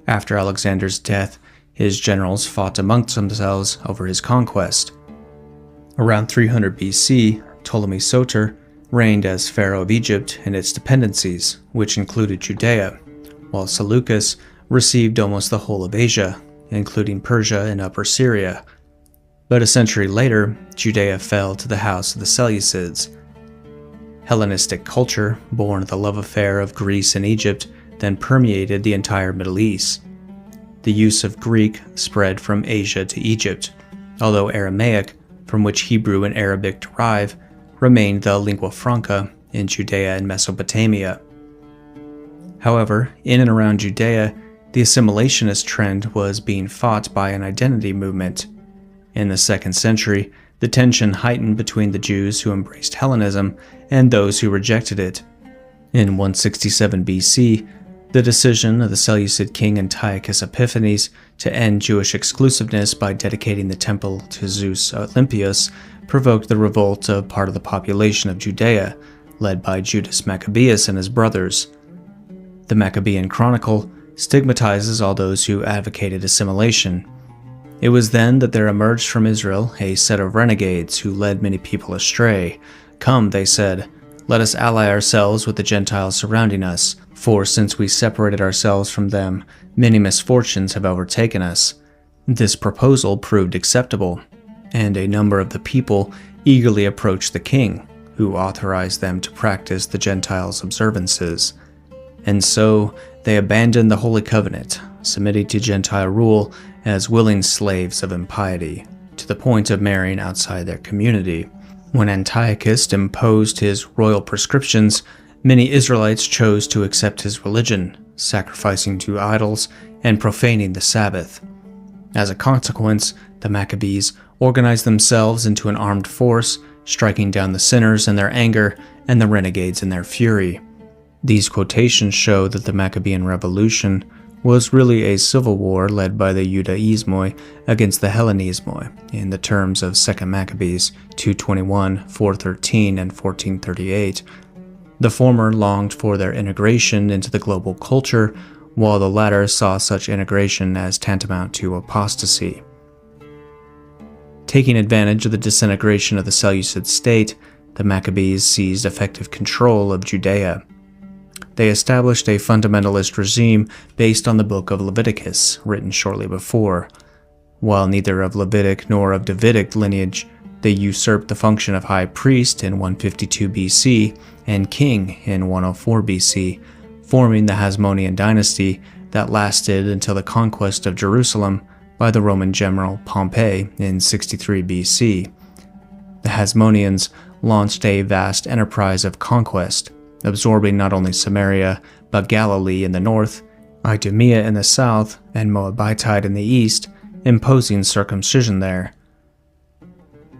[SPEAKER 1] After Alexander's death, his generals fought amongst themselves over his conquest. Around 300 BC, Ptolemy Soter reigned as pharaoh of Egypt and its dependencies, which included Judea, while Seleucus received almost the whole of Asia, including Persia and Upper Syria. But a century later, Judea fell to the house of the Seleucids. Hellenistic culture, born of the love affair of Greece and Egypt, then permeated the entire Middle East. The use of Greek spread from Asia to Egypt, although Aramaic, from which Hebrew and Arabic derive, remained the lingua franca in Judea and Mesopotamia. However, in and around Judea, the assimilationist trend was being fought by an identity movement. In the 2nd century, the tension heightened between the Jews who embraced Hellenism and those who rejected it. In 167 BC, the decision of the Seleucid king Antiochus Epiphanes to end Jewish exclusiveness by dedicating the temple to Zeus Olympius provoked the revolt of part of the population of Judea, led by Judas Maccabeus and his brothers. The Maccabean Chronicle stigmatizes all those who advocated assimilation. It was then that there emerged from Israel a set of renegades who led many people astray. "Come," they said, "let us ally ourselves with the Gentiles surrounding us, for since we separated ourselves from them, many misfortunes have overtaken us." This proposal proved acceptable, and a number of the people eagerly approached the king, who authorized them to practice the Gentiles' observances. And so they abandoned the Holy Covenant, submitting to Gentile rule as willing slaves of impiety, to the point of marrying outside their community. When Antiochus imposed his royal prescriptions, many Israelites chose to accept his religion, sacrificing to idols and profaning the Sabbath. As a consequence, the Maccabees organized themselves into an armed force, striking down the sinners in their anger and the renegades in their fury. These quotations show that the Maccabean Revolution was really a civil war led by the Judaismoi against the Hellenismoi in the terms of 2 Maccabees 2:21, 4:13, and 14:38. The former longed for their integration into the global culture, while the latter saw such integration as tantamount to apostasy. Taking advantage of the disintegration of the Seleucid state, the Maccabees seized effective control of Judea. They established a fundamentalist regime based on the book of Leviticus, written shortly before. While neither of Levitic nor of Davidic lineage, they usurped the function of high priest in 152 BC and king in 104 BC, forming the Hasmonean dynasty that lasted until the conquest of Jerusalem by the Roman general Pompey in 63 BC. The Hasmoneans launched a vast enterprise of conquest, absorbing not only Samaria, but Galilee in the north, Idumea in the south, and Moabitide in the east, imposing circumcision there.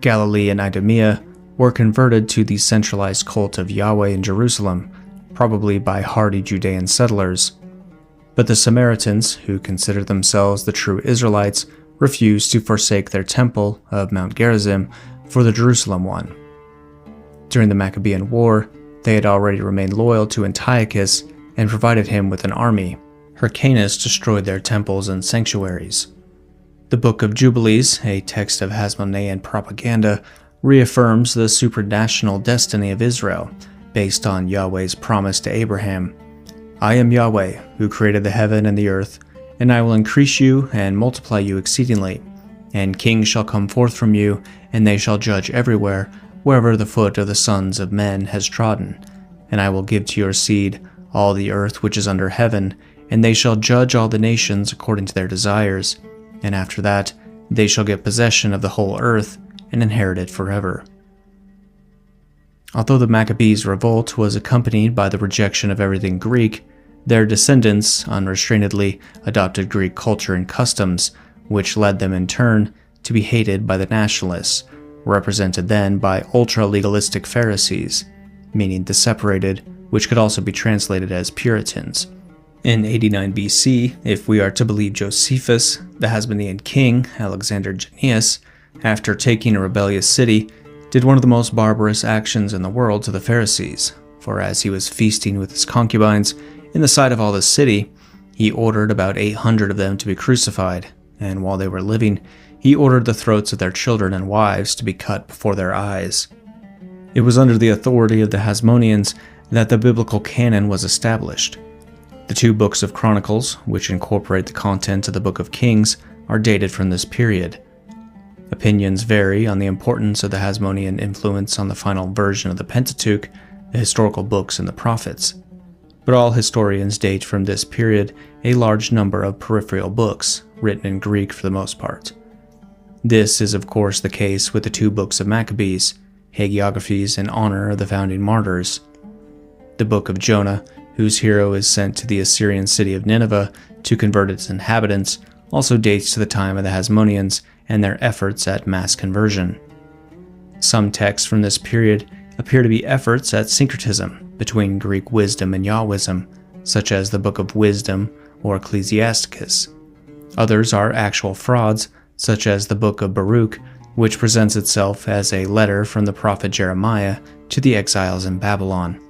[SPEAKER 1] Galilee and Idumea were converted to the centralized cult of Yahweh in Jerusalem, probably by hardy Judean settlers. But the Samaritans, who considered themselves the true Israelites, refused to forsake their temple of Mount Gerizim for the Jerusalem one. During the Maccabean War, they had already remained loyal to Antiochus and provided him with an army. Hyrcanus destroyed their temples and sanctuaries. The Book of Jubilees, a text of Hasmonean propaganda, reaffirms the supranational destiny of Israel, based on Yahweh's promise to Abraham. "I am Yahweh, who created the heaven and the earth, and I will increase you and multiply you exceedingly. And kings shall come forth from you, and they shall judge everywhere, wherever the foot of the sons of men has trodden. And I will give to your seed all the earth which is under heaven, and they shall judge all the nations according to their desires. And after that, they shall get possession of the whole earth and inherit it forever." Although the Maccabees' revolt was accompanied by the rejection of everything Greek, their descendants unrestrainedly adopted Greek culture and customs, which led them in turn to be hated by the nationalists, represented then by ultra-legalistic Pharisees, meaning the separated, which could also be translated as Puritans. In 89 BC, if we are to believe Josephus, the Hasmonean king, Alexander Jannaeus, after taking a rebellious city, did one of the most barbarous actions in the world to the Pharisees, for as he was feasting with his concubines in the sight of all the city, he ordered about 800 of them to be crucified, and while they were living, he ordered the throats of their children and wives to be cut before their eyes. It was under the authority of the Hasmoneans that the biblical canon was established. The 2 books of Chronicles, which incorporate the content of the Book of Kings, are dated from this period. Opinions vary on the importance of the Hasmonean influence on the final version of the Pentateuch, the historical books and the prophets. But all historians date from this period a large number of peripheral books, written in Greek for the most part. This is of course the case with the 2 books of Maccabees, hagiographies in honor of the founding martyrs. The Book of Jonah, whose hero is sent to the Assyrian city of Nineveh to convert its inhabitants, also dates to the time of the Hasmoneans and their efforts at mass conversion. Some texts from this period appear to be efforts at syncretism between Greek wisdom and Yahwism, such as the Book of Wisdom or Ecclesiasticus. Others are actual frauds, such as the Book of Baruch, which presents itself as a letter from the prophet Jeremiah to the exiles in Babylon.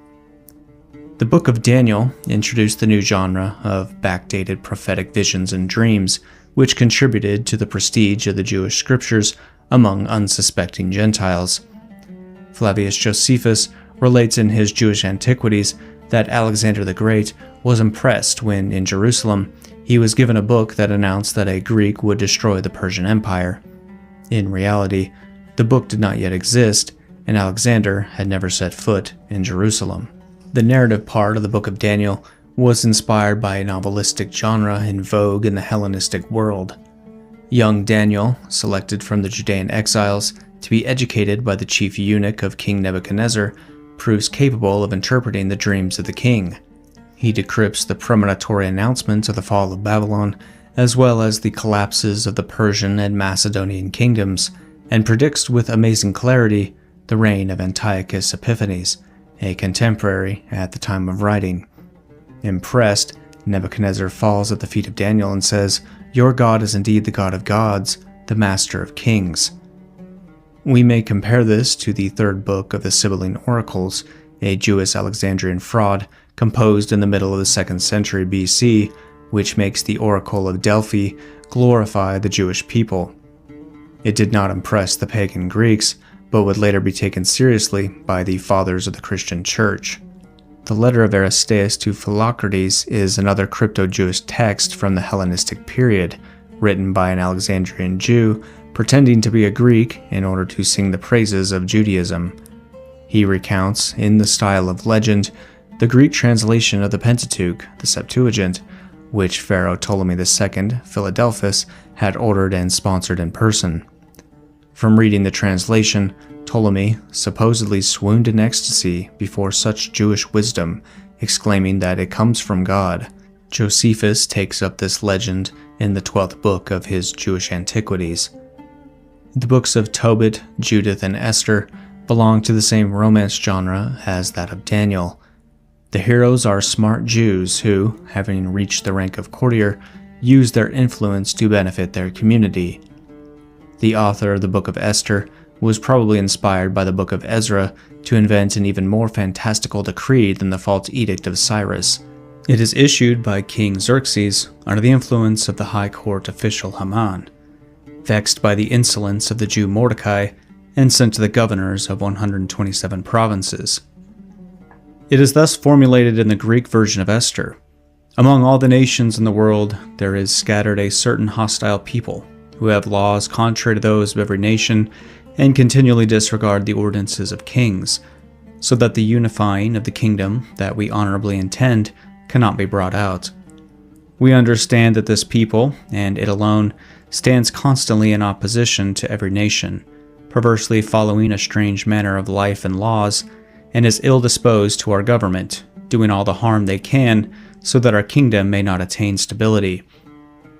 [SPEAKER 1] The Book of Daniel introduced the new genre of backdated prophetic visions and dreams, which contributed to the prestige of the Jewish scriptures among unsuspecting Gentiles. Flavius Josephus relates in his Jewish Antiquities that Alexander the Great was impressed when, in Jerusalem, he was given a book that announced that a Greek would destroy the Persian Empire. In reality, the book did not yet exist, and Alexander had never set foot in Jerusalem. The narrative part of the Book of Daniel was inspired by a novelistic genre in vogue in the Hellenistic world. Young Daniel, selected from the Judean exiles to be educated by the chief eunuch of King Nebuchadnezzar, proves capable of interpreting the dreams of the king. He decrypts the premonitory announcements of the fall of Babylon, as well as the collapses of the Persian and Macedonian kingdoms, and predicts with amazing clarity the reign of Antiochus Epiphanes, a contemporary at the time of writing. Impressed,
[SPEAKER 3] Nebuchadnezzar falls at the feet of Daniel and says, "Your God is indeed the God of gods, the Master of kings." We may compare this to the third book of the Sibylline Oracles, a Jewish Alexandrian fraud composed in the middle of the 2nd century BC, which makes the Oracle of Delphi glorify the Jewish people. It did not impress the pagan Greeks, but would later be taken seriously by the fathers of the Christian Church. The letter of Aristeas to Philocrates is another crypto-Jewish text from the Hellenistic period, written by an Alexandrian Jew pretending to be a Greek in order to sing the praises of Judaism. He recounts, in the style of legend, the Greek translation of the Pentateuch, the Septuagint, which Pharaoh Ptolemy II, Philadelphus, had ordered and sponsored in person. From reading the translation, Ptolemy supposedly swooned in ecstasy before such Jewish wisdom, exclaiming that it comes from God. Josephus takes up this legend in the 12th book of his Jewish Antiquities. The books of Tobit, Judith, and Esther belong to the same romance genre as that of Daniel. The heroes are smart Jews who, having reached the rank of courtier, use their influence to benefit their community. The author of the Book of Esther was probably inspired by the Book of Ezra to invent an even more fantastical decree than the false edict of Cyrus. It is issued by King Xerxes under the influence of the high court official Haman, vexed by the insolence of the Jew Mordecai, and sent to the governors of 127 provinces. It is thus formulated in the Greek version of Esther. Among all the nations in the world, there is scattered a certain hostile people, who have laws contrary to those of every nation, and continually disregard the ordinances of kings, so that the unifying of the kingdom that we honorably intend cannot be brought out. We understand that this people, and it alone, stands constantly in opposition to every nation, perversely following a strange manner of life and laws, and is ill-disposed to our government, doing all the harm they can so that our kingdom may not attain stability.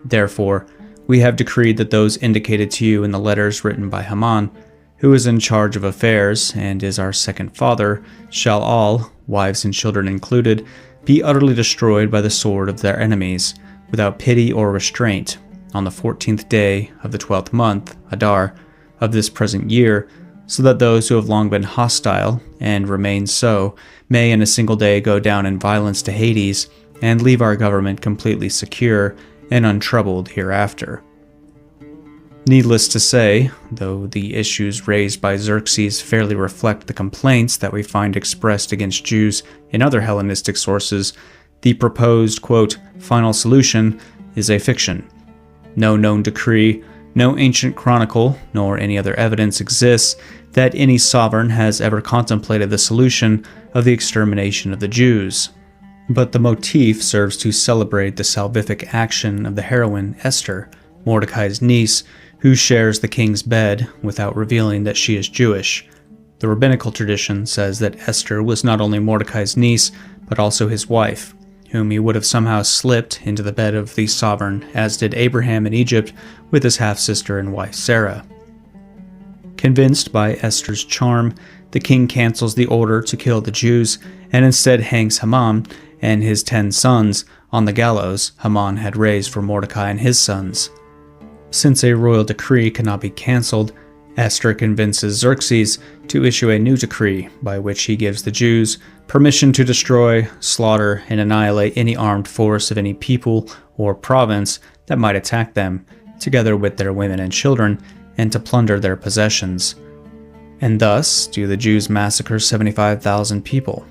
[SPEAKER 3] Therefore, we have decreed that those indicated to you in the letters written by Haman, who is in charge of affairs and is our second father, shall all, wives and children included, be utterly destroyed by the sword of their enemies, without pity or restraint, on the 14th day of the 12th month, Adar, of this present year, so that those who have long been hostile, and remain so, may in a single day go down in violence to Hades, and leave our government completely secure and untroubled hereafter. Needless to say, though the issues raised by Xerxes fairly reflect the complaints that we find expressed against Jews in other Hellenistic sources, the proposed, quote, final solution is a fiction. No known decree, no ancient chronicle, nor any other evidence exists that any sovereign has ever contemplated the solution of the extermination of the Jews. But the motif serves to celebrate the salvific action of the heroine Esther, Mordecai's niece, who shares the king's bed without revealing that she is Jewish. The rabbinical tradition says that Esther was not only Mordecai's niece, but also his wife, whom he would have somehow slipped into the bed of the sovereign, as did Abraham in Egypt with his half-sister and wife Sarah. Convinced by Esther's charm, the king cancels the order to kill the Jews and instead hangs Haman and his 10 sons on the gallows Haman had raised for Mordecai and his sons. Since a royal decree cannot be cancelled, Esther convinces Xerxes to issue a new decree by which he gives the Jews permission to destroy, slaughter, and annihilate any armed force of any people or province that might attack them, together with their women and children, and to plunder their possessions. And thus do the Jews massacre 75,000 people.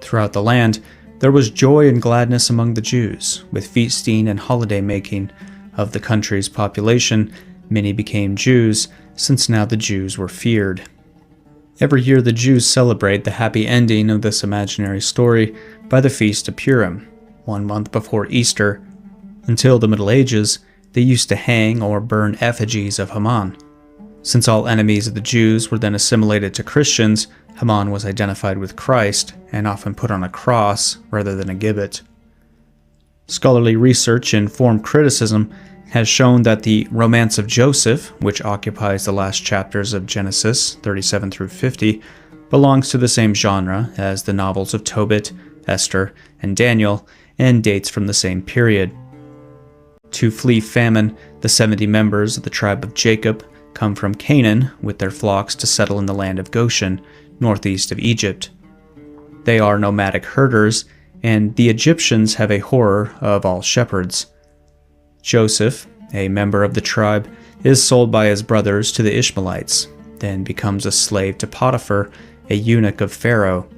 [SPEAKER 3] Throughout the land, there was joy and gladness among the Jews, with feasting and holiday-making. Of the country's population, many became Jews, since now the Jews were feared. Every year the Jews celebrate the happy ending of this imaginary story by the Feast of Purim, 1 month before Easter. Until the Middle Ages, they used to hang or burn effigies of Haman. Since all enemies of the Jews were then assimilated to Christians, Haman was identified with Christ and often put on a cross rather than a gibbet. Scholarly research in form criticism has shown that the Romance of Joseph, which occupies the last chapters of Genesis 37 through 50, belongs to the same genre as the novels of Tobit, Esther, and Daniel, and dates from the same period. To flee famine, the 70 members of the tribe of Jacob come from Canaan with their flocks to settle in the land of Goshen, northeast of Egypt. They are nomadic herders, and the Egyptians have a horror of all shepherds. Joseph, a member of the tribe, is sold by his brothers to the Ishmaelites, then becomes a slave to Potiphar, a eunuch of Pharaoh.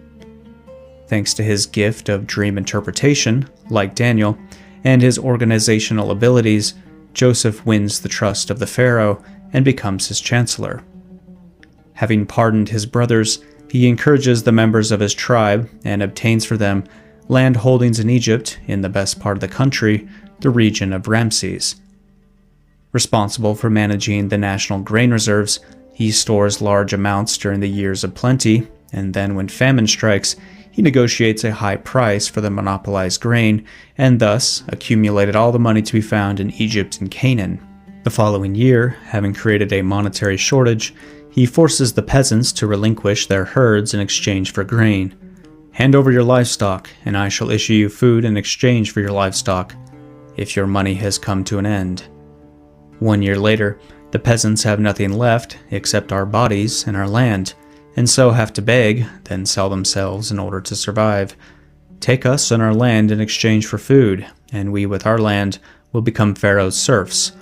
[SPEAKER 3] Thanks to his gift of dream interpretation, like Daniel, and his organizational abilities, Joseph wins the trust of the Pharaoh and becomes his chancellor. Having pardoned his brothers, he encourages the members of his tribe and obtains for them land holdings in Egypt in the best part of the country, the region of Ramses. Responsible for managing the national grain reserves, he stores large amounts during the years of plenty, and then when famine strikes, he negotiates a high price for the monopolized grain, and thus accumulated all the money to be found in Egypt and Canaan. The following year, having created a monetary shortage, he forces the peasants to relinquish their herds in exchange for grain. "Hand over your livestock, and I shall issue you food in exchange for your livestock, if your money has come to an end." 1 year later, the peasants have nothing left except our bodies and our land, and so have to beg, then sell themselves in order to survive. "Take us and our land in exchange for food, and we with our land will become Pharaoh's serfs.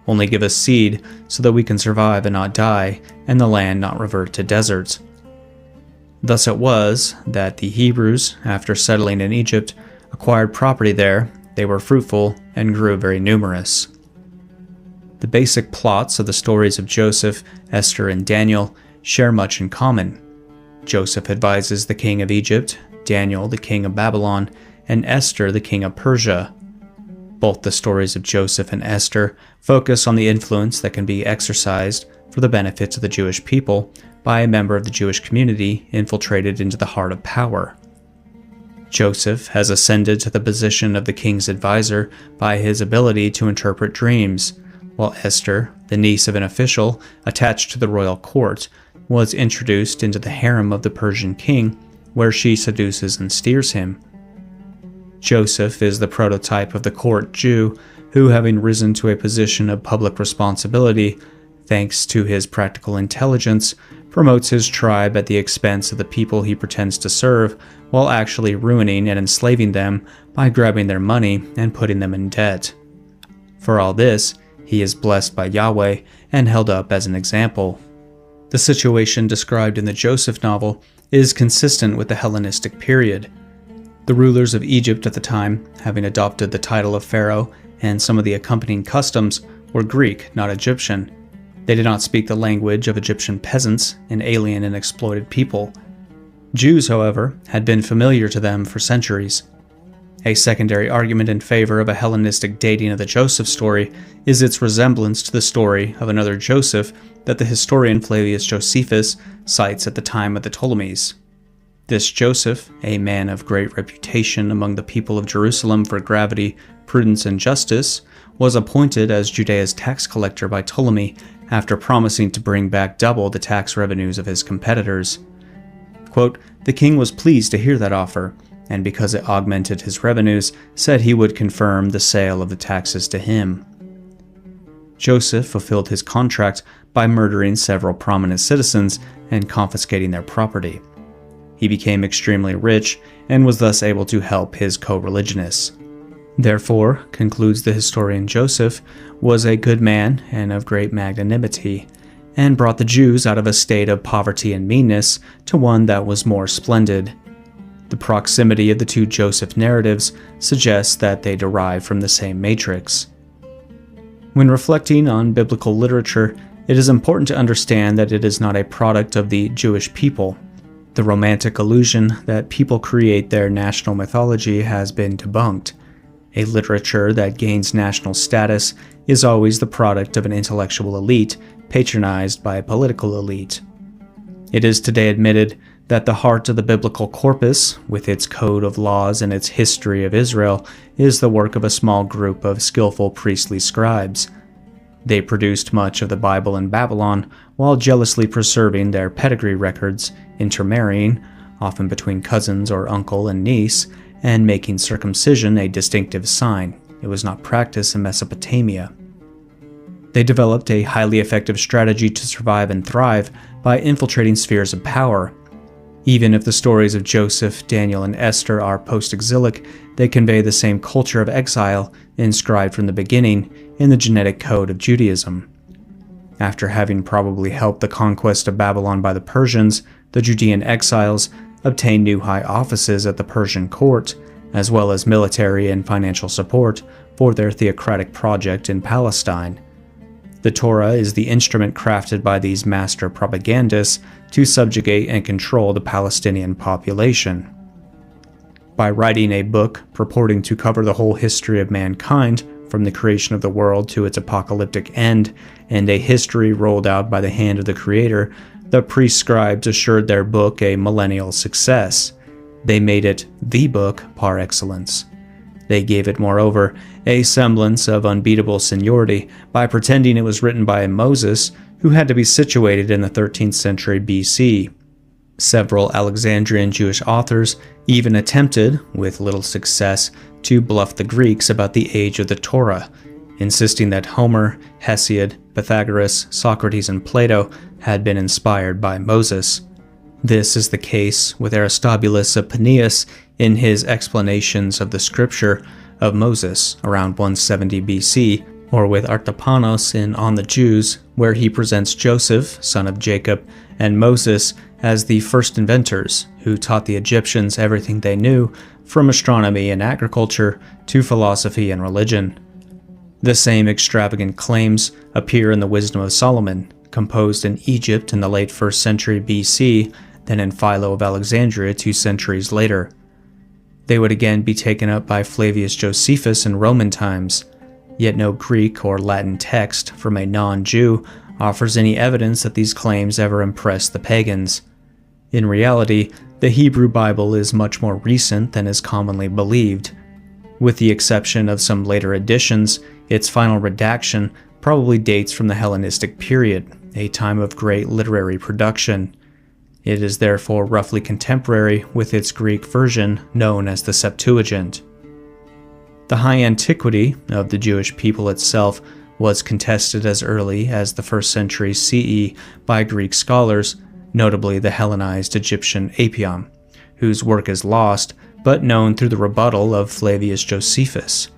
[SPEAKER 3] Only give us seed so that we can survive and not die, and the land not revert to deserts." Thus it was that the Hebrews, after settling in Egypt, acquired property there. They were fruitful and grew very numerous. The basic plots of the stories of Joseph, Esther, and Daniel share much in common. Joseph advises the king of Egypt, Daniel the king of Babylon, and Esther the king of Persia. Both the stories of Joseph and Esther focus on the influence that can be exercised for the benefits of the Jewish people by a member of the Jewish community infiltrated into the heart of power. Joseph has ascended to the position of the king's advisor by his ability to interpret dreams, while Esther, the niece of an official attached to the royal court, was introduced into the harem of the Persian king, where she seduces and steers him. Joseph is the prototype of the court Jew who, having risen to a position of public responsibility, thanks to his practical intelligence, promotes his tribe at the expense of the people he pretends to serve, while actually ruining and enslaving them by grabbing their money and putting them in debt. For all this, he is blessed by Yahweh and held up as an example. The situation described in the Joseph novel is consistent with the Hellenistic period. The rulers of Egypt at the time, having adopted the title of Pharaoh and some of the accompanying customs, were Greek, not Egyptian. They did not speak the language of Egyptian peasants, an alien and exploited people. Jews, however, had been familiar to them for centuries. A secondary argument in favor of a Hellenistic dating of the Joseph story is its resemblance to the story of another Joseph that the historian Flavius Josephus cites at the time of the Ptolemies. This Joseph, a man of great reputation among the people of Jerusalem for gravity, prudence, and justice, was appointed as Judea's tax collector by Ptolemy after promising to bring back double the tax revenues of his competitors. Quote, "The king was pleased to hear that offer, and because it augmented his revenues, said he would confirm the sale of the taxes to him." Joseph fulfilled his contract by murdering several prominent citizens and confiscating their property. He became extremely rich and was thus able to help his co-religionists. Therefore, concludes the historian Joseph, was a good man and of great magnanimity, and brought the Jews out of a state of poverty and meanness to one that was more splendid. The proximity of the two Joseph narratives suggests that they derive from the same matrix. When reflecting on biblical literature, it is important to understand that it is not a product of the Jewish people. The romantic illusion that people create their national mythology has been debunked. A literature that gains national status is always the product of an intellectual elite patronized by a political elite. It is today admitted that the heart of the biblical corpus, with its code of laws and its history of Israel, is the work of a small group of skillful priestly scribes. They produced much of the Bible in Babylon while jealously preserving their pedigree records, intermarrying, often between cousins or uncle and niece, and making circumcision a distinctive sign. It was not practiced in Mesopotamia. They developed a highly effective strategy to survive and thrive by infiltrating spheres of power. Even if the stories of Joseph, Daniel, and Esther are post-exilic, they convey the same culture of exile inscribed from the beginning in the genetic code of Judaism. After having probably helped the conquest of Babylon by the Persians, the Judean exiles obtained new high offices at the Persian court, as well as military and financial support for their theocratic project in Palestine. The Torah is the instrument crafted by these master propagandists to subjugate and control the Palestinian population. By writing a book purporting to cover the whole history of mankind, from the creation of the world to its apocalyptic end, and a history rolled out by the hand of the Creator, the prescribed assured their book a millennial success. They made it the book par excellence. They gave it, moreover, a semblance of unbeatable seniority by pretending it was written by Moses, who had to be situated in the 13th century BC. Several Alexandrian Jewish authors even attempted, with little success, to bluff the Greeks about the age of the Torah, insisting that Homer, Hesiod, Pythagoras, Socrates, and Plato had been inspired by Moses. This is the case with Aristobulus of Panias in his explanations of the scripture of Moses around 170 BC, or with Artapanos in On the Jews, where he presents Joseph, son of Jacob, and Moses as the first inventors who taught the Egyptians everything they knew, from astronomy and agriculture to philosophy and religion. The same extravagant claims appear in the Wisdom of Solomon, composed in Egypt in the late 1st century BC, then in Philo of Alexandria 2 centuries later. They would again be taken up by Flavius Josephus in Roman times, yet no Greek or Latin text from a non-Jew offers any evidence that these claims ever impressed the pagans. In reality, the Hebrew Bible is much more recent than is commonly believed. With the exception of some later editions, its final redaction probably dates from the Hellenistic period, a time of great literary production. It is therefore roughly contemporary with its Greek version known as the Septuagint. The high antiquity of the Jewish people itself was contested as early as the 1st century CE by Greek scholars, notably the Hellenized Egyptian Apion, whose work is lost but known through the rebuttal of Flavius Josephus.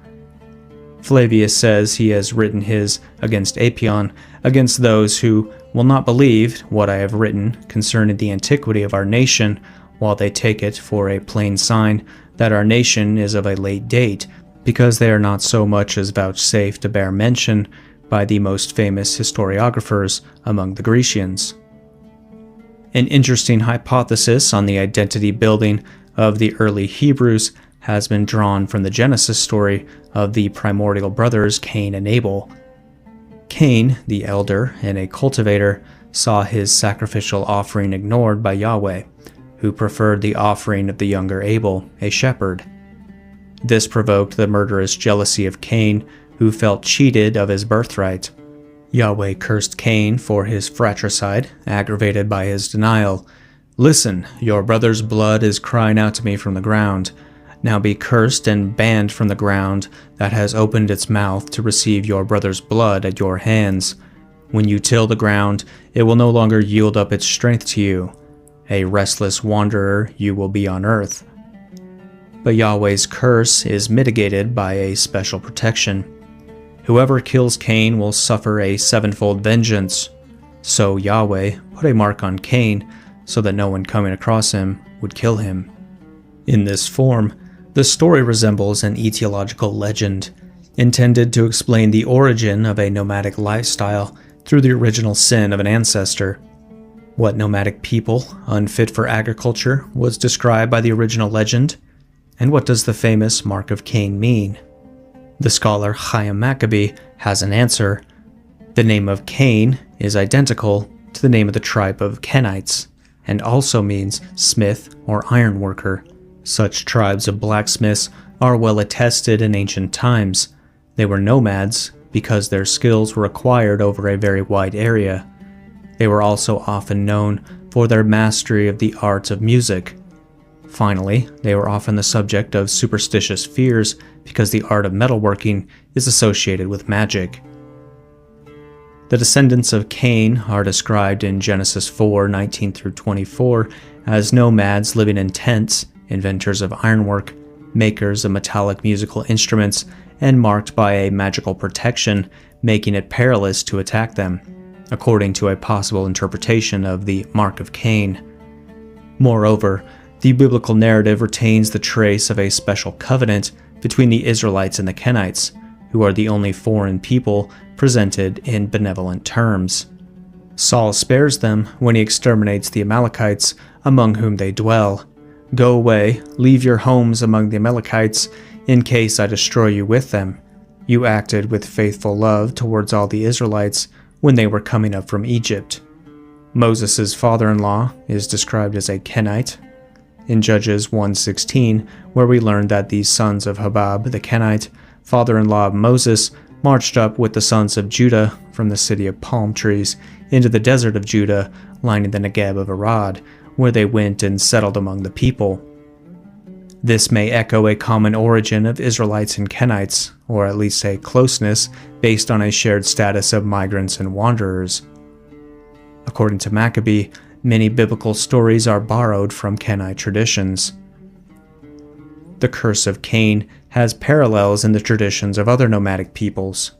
[SPEAKER 3] Flavius says he has written his Against Apion against those who will not believe what I have written concerning the antiquity of our nation, while they take it for a plain sign that our nation is of a late date, because they are not so much as vouchsafed to bear mention by the most famous historiographers among the Grecians. An interesting hypothesis on the identity building of the early Hebrews has been drawn from the Genesis story of the primordial brothers Cain and Abel. Cain, the elder and a cultivator, saw his sacrificial offering ignored by Yahweh, who preferred the offering of the younger Abel, a shepherd. This provoked the murderous jealousy of Cain, who felt cheated of his birthright. Yahweh cursed Cain for his fratricide, aggravated by his denial. "Listen, your brother's blood is crying out to me from the ground. Now be cursed and banned from the ground that has opened its mouth to receive your brother's blood at your hands. When you till the ground, it will no longer yield up its strength to you. A restless wanderer you will be on earth." But Yahweh's curse is mitigated by a special protection. Whoever kills Cain will suffer a sevenfold vengeance. So Yahweh put a mark on Cain so that no one coming across him would kill him. In this form, the story resembles an etiological legend, intended to explain the origin of a nomadic lifestyle through the original sin of an ancestor. What nomadic people, unfit for agriculture, was described by the original legend? And what does the famous Mark of Cain mean? The scholar Chaim Maccabee has an answer. The name of Cain is identical to the name of the tribe of Kenites, and also means smith or iron worker. Such tribes of blacksmiths are well attested in ancient times. They were nomads because their skills were acquired over a very wide area. They were also often known for their mastery of the art of music. Finally, they were often the subject of superstitious fears because the art of metalworking is associated with magic. The descendants of Cain are described in Genesis 4:19 through 24 as nomads living in tents, inventors of ironwork, makers of metallic musical instruments, and marked by a magical protection, making it perilous to attack them, according to a possible interpretation of the Mark of Cain. Moreover, the biblical narrative retains the trace of a special covenant between the Israelites and the Kenites, who are the only foreign people presented in benevolent terms. Saul spares them when he exterminates the Amalekites among whom they dwell. Go away, leave your homes among the Amalekites, in case I destroy you with them. You acted with faithful love towards all the Israelites when they were coming up from Egypt. Moses' father-in-law is described as a Kenite in Judges 1:16, where we learn that the sons of Hobab the Kenite, father-in-law of Moses, marched up with the sons of Judah from the city of palm trees into the desert of Judah, lining the Negeb of Arad, where they went and settled among the people. This may echo a common origin of Israelites and Kenites, or at least a closeness based on a shared status of migrants and wanderers. According to Maccabee, many biblical stories are borrowed from Kenite traditions. The curse of Cain has parallels in the traditions of other nomadic peoples.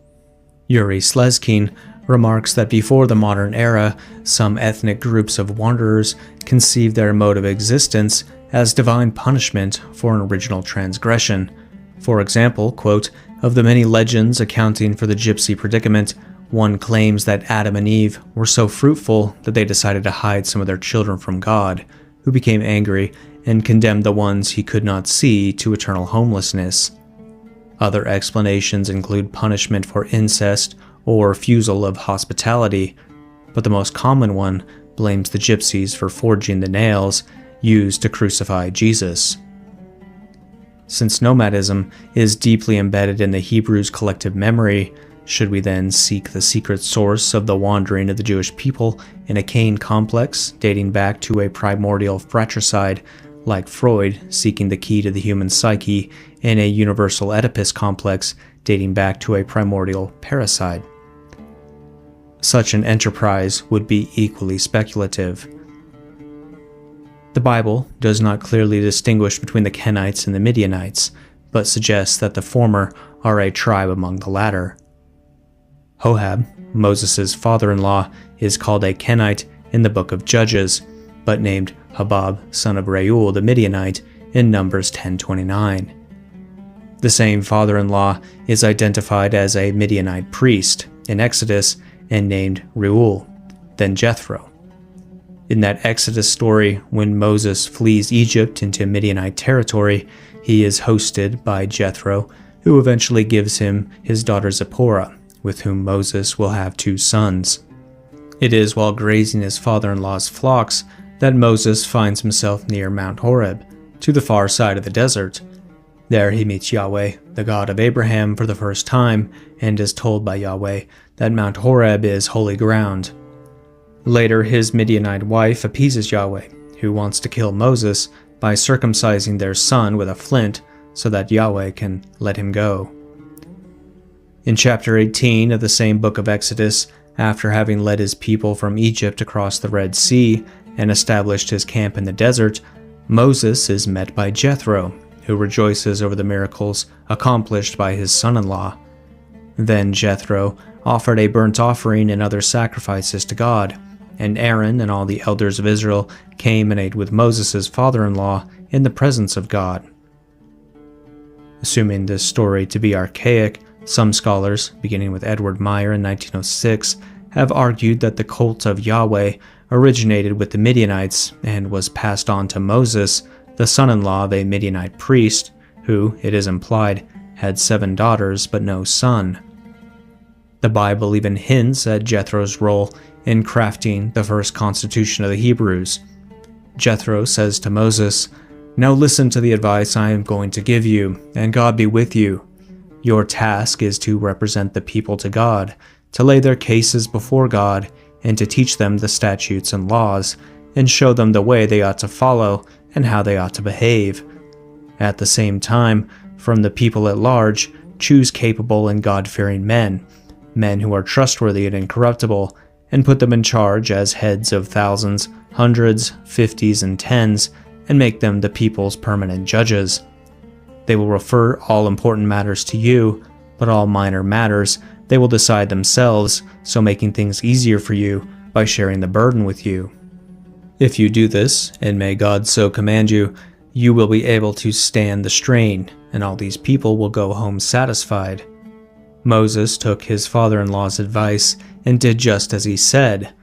[SPEAKER 3] Yuri Slezkine remarks that before the modern era, some ethnic groups of wanderers conceived their mode of existence as divine punishment for an original transgression. For example, quote, "Of the many legends accounting for the gypsy predicament, one claims that Adam and Eve were so fruitful that they decided to hide some of their children from God, who became angry and condemned the ones he could not see to eternal homelessness. Other explanations include punishment for incest or refusal of hospitality, but the most common one blames the gypsies for forging the nails used to crucify Jesus." Since nomadism is deeply embedded in the Hebrews' collective memory, should we then seek the secret source of the wandering of the Jewish people in a Cain complex dating back to a primordial fratricide, like Freud seeking the key to the human psyche in a universal Oedipus complex dating back to a primordial parricide? Such an enterprise would be equally speculative. The Bible does not clearly distinguish between the Kenites and the Midianites, but suggests that the former are a tribe among the latter. Hobab, Moses' father-in-law, is called a Kenite in the book of Judges, but named Hobab, son of Reuel the Midianite, in Numbers 10:29. The same father-in-law is identified as a Midianite priest in Exodus and named Reuel, then Jethro. In that Exodus story, when Moses flees Egypt into Midianite territory, he is hosted by Jethro, who eventually gives him his daughter Zipporah, with whom Moses will have 2 sons. It is while grazing his father-in-law's flocks that Moses finds himself near Mount Horeb, to the far side of the desert. There he meets Yahweh, the God of Abraham, for the first time, and is told by Yahweh that Mount Horeb is holy ground. Later, his Midianite wife appeases Yahweh, who wants to kill Moses by circumcising their son with a flint so that Yahweh can let him go. In chapter 18 of the same book of Exodus, after having led his people from Egypt across the Red Sea and established his camp in the desert, Moses is met by Jethro, who rejoices over the miracles accomplished by his son-in-law. Then Jethro offered a burnt offering and other sacrifices to God, and Aaron and all the elders of Israel came and ate with Moses' father-in-law in the presence of God. Assuming this story to be archaic, some scholars, beginning with Edward Meyer in 1906, have argued that the cult of Yahweh originated with the Midianites and was passed on to Moses, the son-in-law of a Midianite priest, who, it is implied, had 7 daughters but no son. The Bible even hints at Jethro's role in crafting the first constitution of the Hebrews. Jethro says to Moses, "Now listen to the advice I am going to give you, and God be with you. Your task is to represent the people to God, to lay their cases before God, and to teach them the statutes and laws, and show them the way they ought to follow, and how they ought to behave. At the same time, from the people at large, choose capable and God-fearing men, men who are trustworthy and incorruptible, and put them in charge as heads of thousands, hundreds, fifties, and tens, and make them the people's permanent judges. They will refer all important matters to you, but all minor matters they will decide themselves, so making things easier for you by sharing the burden with you. If you do this, and may God so command you, you will be able to stand the strain, and all these people will go home satisfied. Moses took his father-in-law's advice and did just as he said.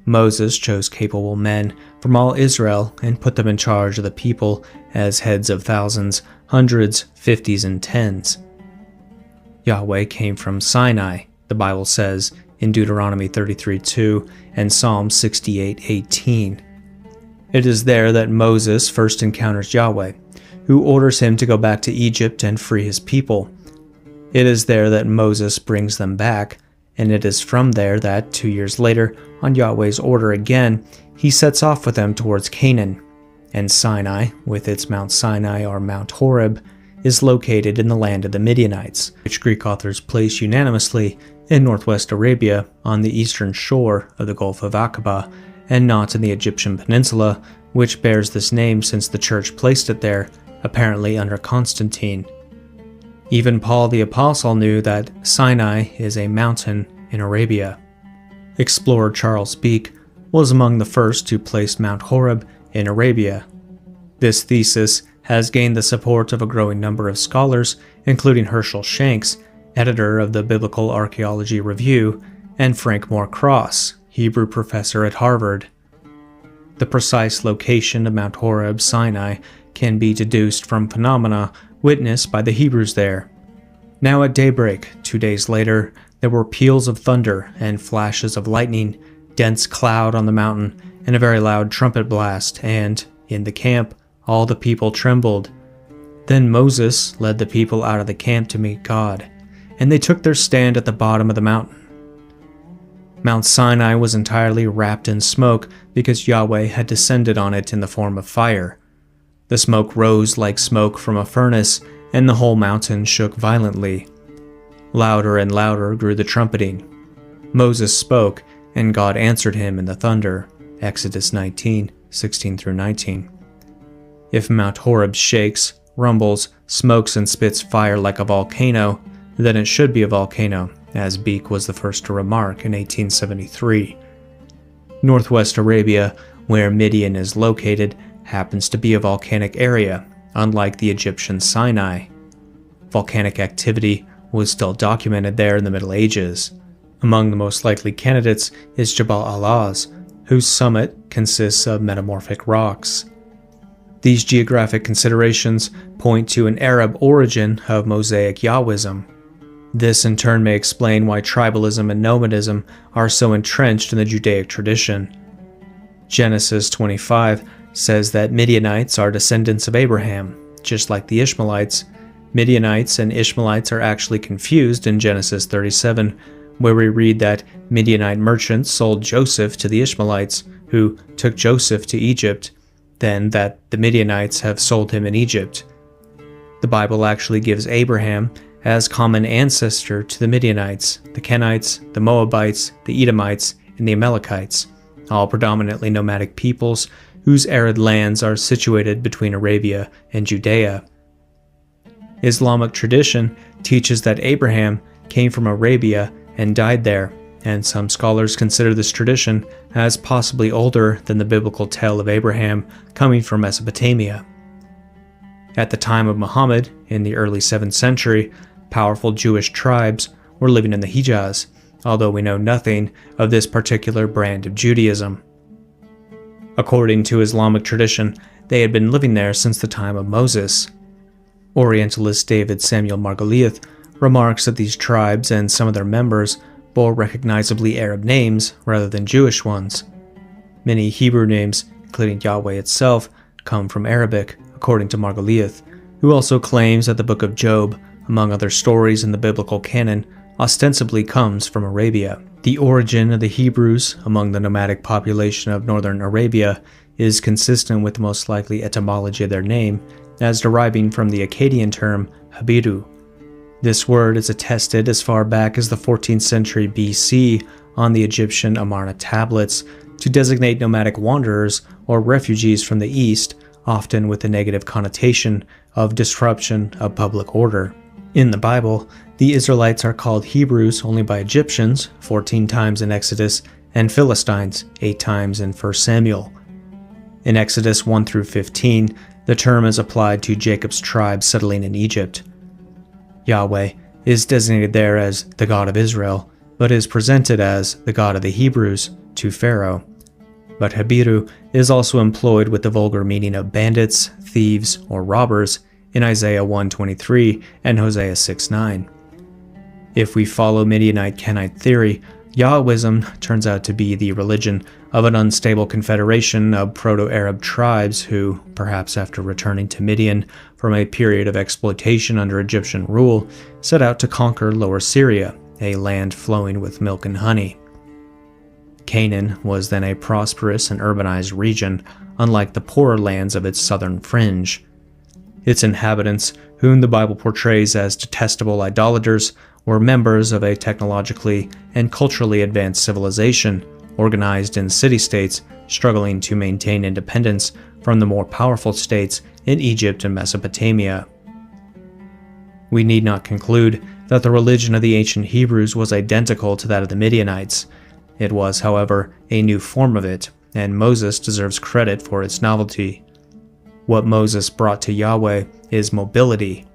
[SPEAKER 3] Moses chose capable men from all Israel and put them in charge of the people as heads of thousands, hundreds, fifties, and tens. Yahweh came from Sinai, the Bible says in Deuteronomy 33:2 and Psalm 68:18. It is there that Moses first encounters Yahweh, who orders him to go back to Egypt and free his people. It is there that Moses brings them back, and it is from there that, 2 years later, on Yahweh's order again, he sets off with them towards Canaan. And Sinai, with its Mount Sinai or Mount Horeb, is located in the land of the Midianites, which Greek authors place unanimously in northwest Arabia on the eastern shore of the Gulf of Aqaba, and not in the Egyptian peninsula, which bears this name since the church placed it there, apparently under Constantine. Even Paul the Apostle knew that Sinai is a mountain in Arabia. Explorer Charles Beek was among the first to place Mount Horeb in Arabia. This thesis has gained the support of a growing number of scholars, including Herschel Shanks, editor of the Biblical Archaeology Review, and Frank Moore Cross, Hebrew professor at Harvard. The precise location of Mount Horeb, Sinai, can be deduced from phenomena witnessed by the Hebrews there. Now at daybreak, 2 days later, there were peals of thunder and flashes of lightning, dense cloud on the mountain, and a very loud trumpet blast, and, in the camp, all the people trembled. Then Moses led the people out of the camp to meet God, and they took their stand at the bottom of the mountain. Mount Sinai was entirely wrapped in smoke because Yahweh had descended on it in the form of fire. The smoke rose like smoke from a furnace, and the whole mountain shook violently. Louder and louder grew the trumpeting. Moses spoke, and God answered him in the thunder. Exodus 19:16-19. If Mount Horeb shakes, rumbles, smokes, and spits fire like a volcano, then it should be a volcano, as Beek was the first to remark in 1873. Northwest Arabia, where Midian is located, happens to be a volcanic area, unlike the Egyptian Sinai. Volcanic activity was still documented there in the Middle Ages. Among the most likely candidates is Jabal al-Lawz, whose summit consists of metamorphic rocks. These geographic considerations point to an Arab origin of Mosaic Yahwism. This in turn may explain why tribalism and nomadism are so entrenched in the Judaic tradition. Genesis 25 says that Midianites are descendants of Abraham, just like the Ishmaelites. Midianites and Ishmaelites are actually confused in Genesis 37, where we read that Midianite merchants sold Joseph to the Ishmaelites, who took Joseph to Egypt, then that the Midianites have sold him in Egypt. The Bible actually gives Abraham as common ancestor to the Midianites, the Kenites, the Moabites, the Edomites, and the Amalekites, all predominantly nomadic peoples whose arid lands are situated between Arabia and Judea. Islamic tradition teaches that Abraham came from Arabia and died there, and some scholars consider this tradition as possibly older than the biblical tale of Abraham coming from Mesopotamia. At the time of Muhammad, in the early 7th century, powerful Jewish tribes were living in the Hijaz, although we know nothing of this particular brand of Judaism. According to Islamic tradition, they had been living there since the time of Moses. Orientalist David Samuel Margoliouth remarks that these tribes and some of their members bore recognizably Arab names rather than Jewish ones. Many Hebrew names, including Yahweh itself, come from Arabic, according to Margoliouth, who also claims that the Book of Job, among other stories in the biblical canon, ostensibly comes from Arabia. The origin of the Hebrews among the nomadic population of northern Arabia is consistent with the most likely etymology of their name, as deriving from the Akkadian term Habiru. This word is attested as far back as the 14th century BC on the Egyptian Amarna tablets to designate nomadic wanderers or refugees from the east, often with the negative connotation of disruption of public order. In the Bible, the Israelites are called Hebrews only by Egyptians, 14 times in Exodus, and Philistines, 8 times in 1 Samuel. In Exodus 1 through 15, the term is applied to Jacob's tribe settling in Egypt. Yahweh is designated there as the God of Israel, but is presented as the God of the Hebrews to Pharaoh. But Habiru is also employed with the vulgar meaning of bandits, thieves, or robbers in Isaiah 1:23 and Hosea 6:9. If we follow Midianite Kenite theory, Yahwism turns out to be the religion of an unstable confederation of Proto-Arab tribes who, perhaps after returning to Midian from a period of exploitation under Egyptian rule, set out to conquer Lower Syria, a land flowing with milk and honey. Canaan was then a prosperous and urbanized region, unlike the poorer lands of its southern fringe. Its inhabitants, whom the Bible portrays as detestable idolaters, were members of a technologically and culturally advanced civilization, organized in city-states struggling to maintain independence from the more powerful states in Egypt and Mesopotamia. We need not conclude that the religion of the ancient Hebrews was identical to that of the Midianites. It was, however, a new form of it, and Moses deserves credit for its novelty. What Moses brought to Yahweh is mobility.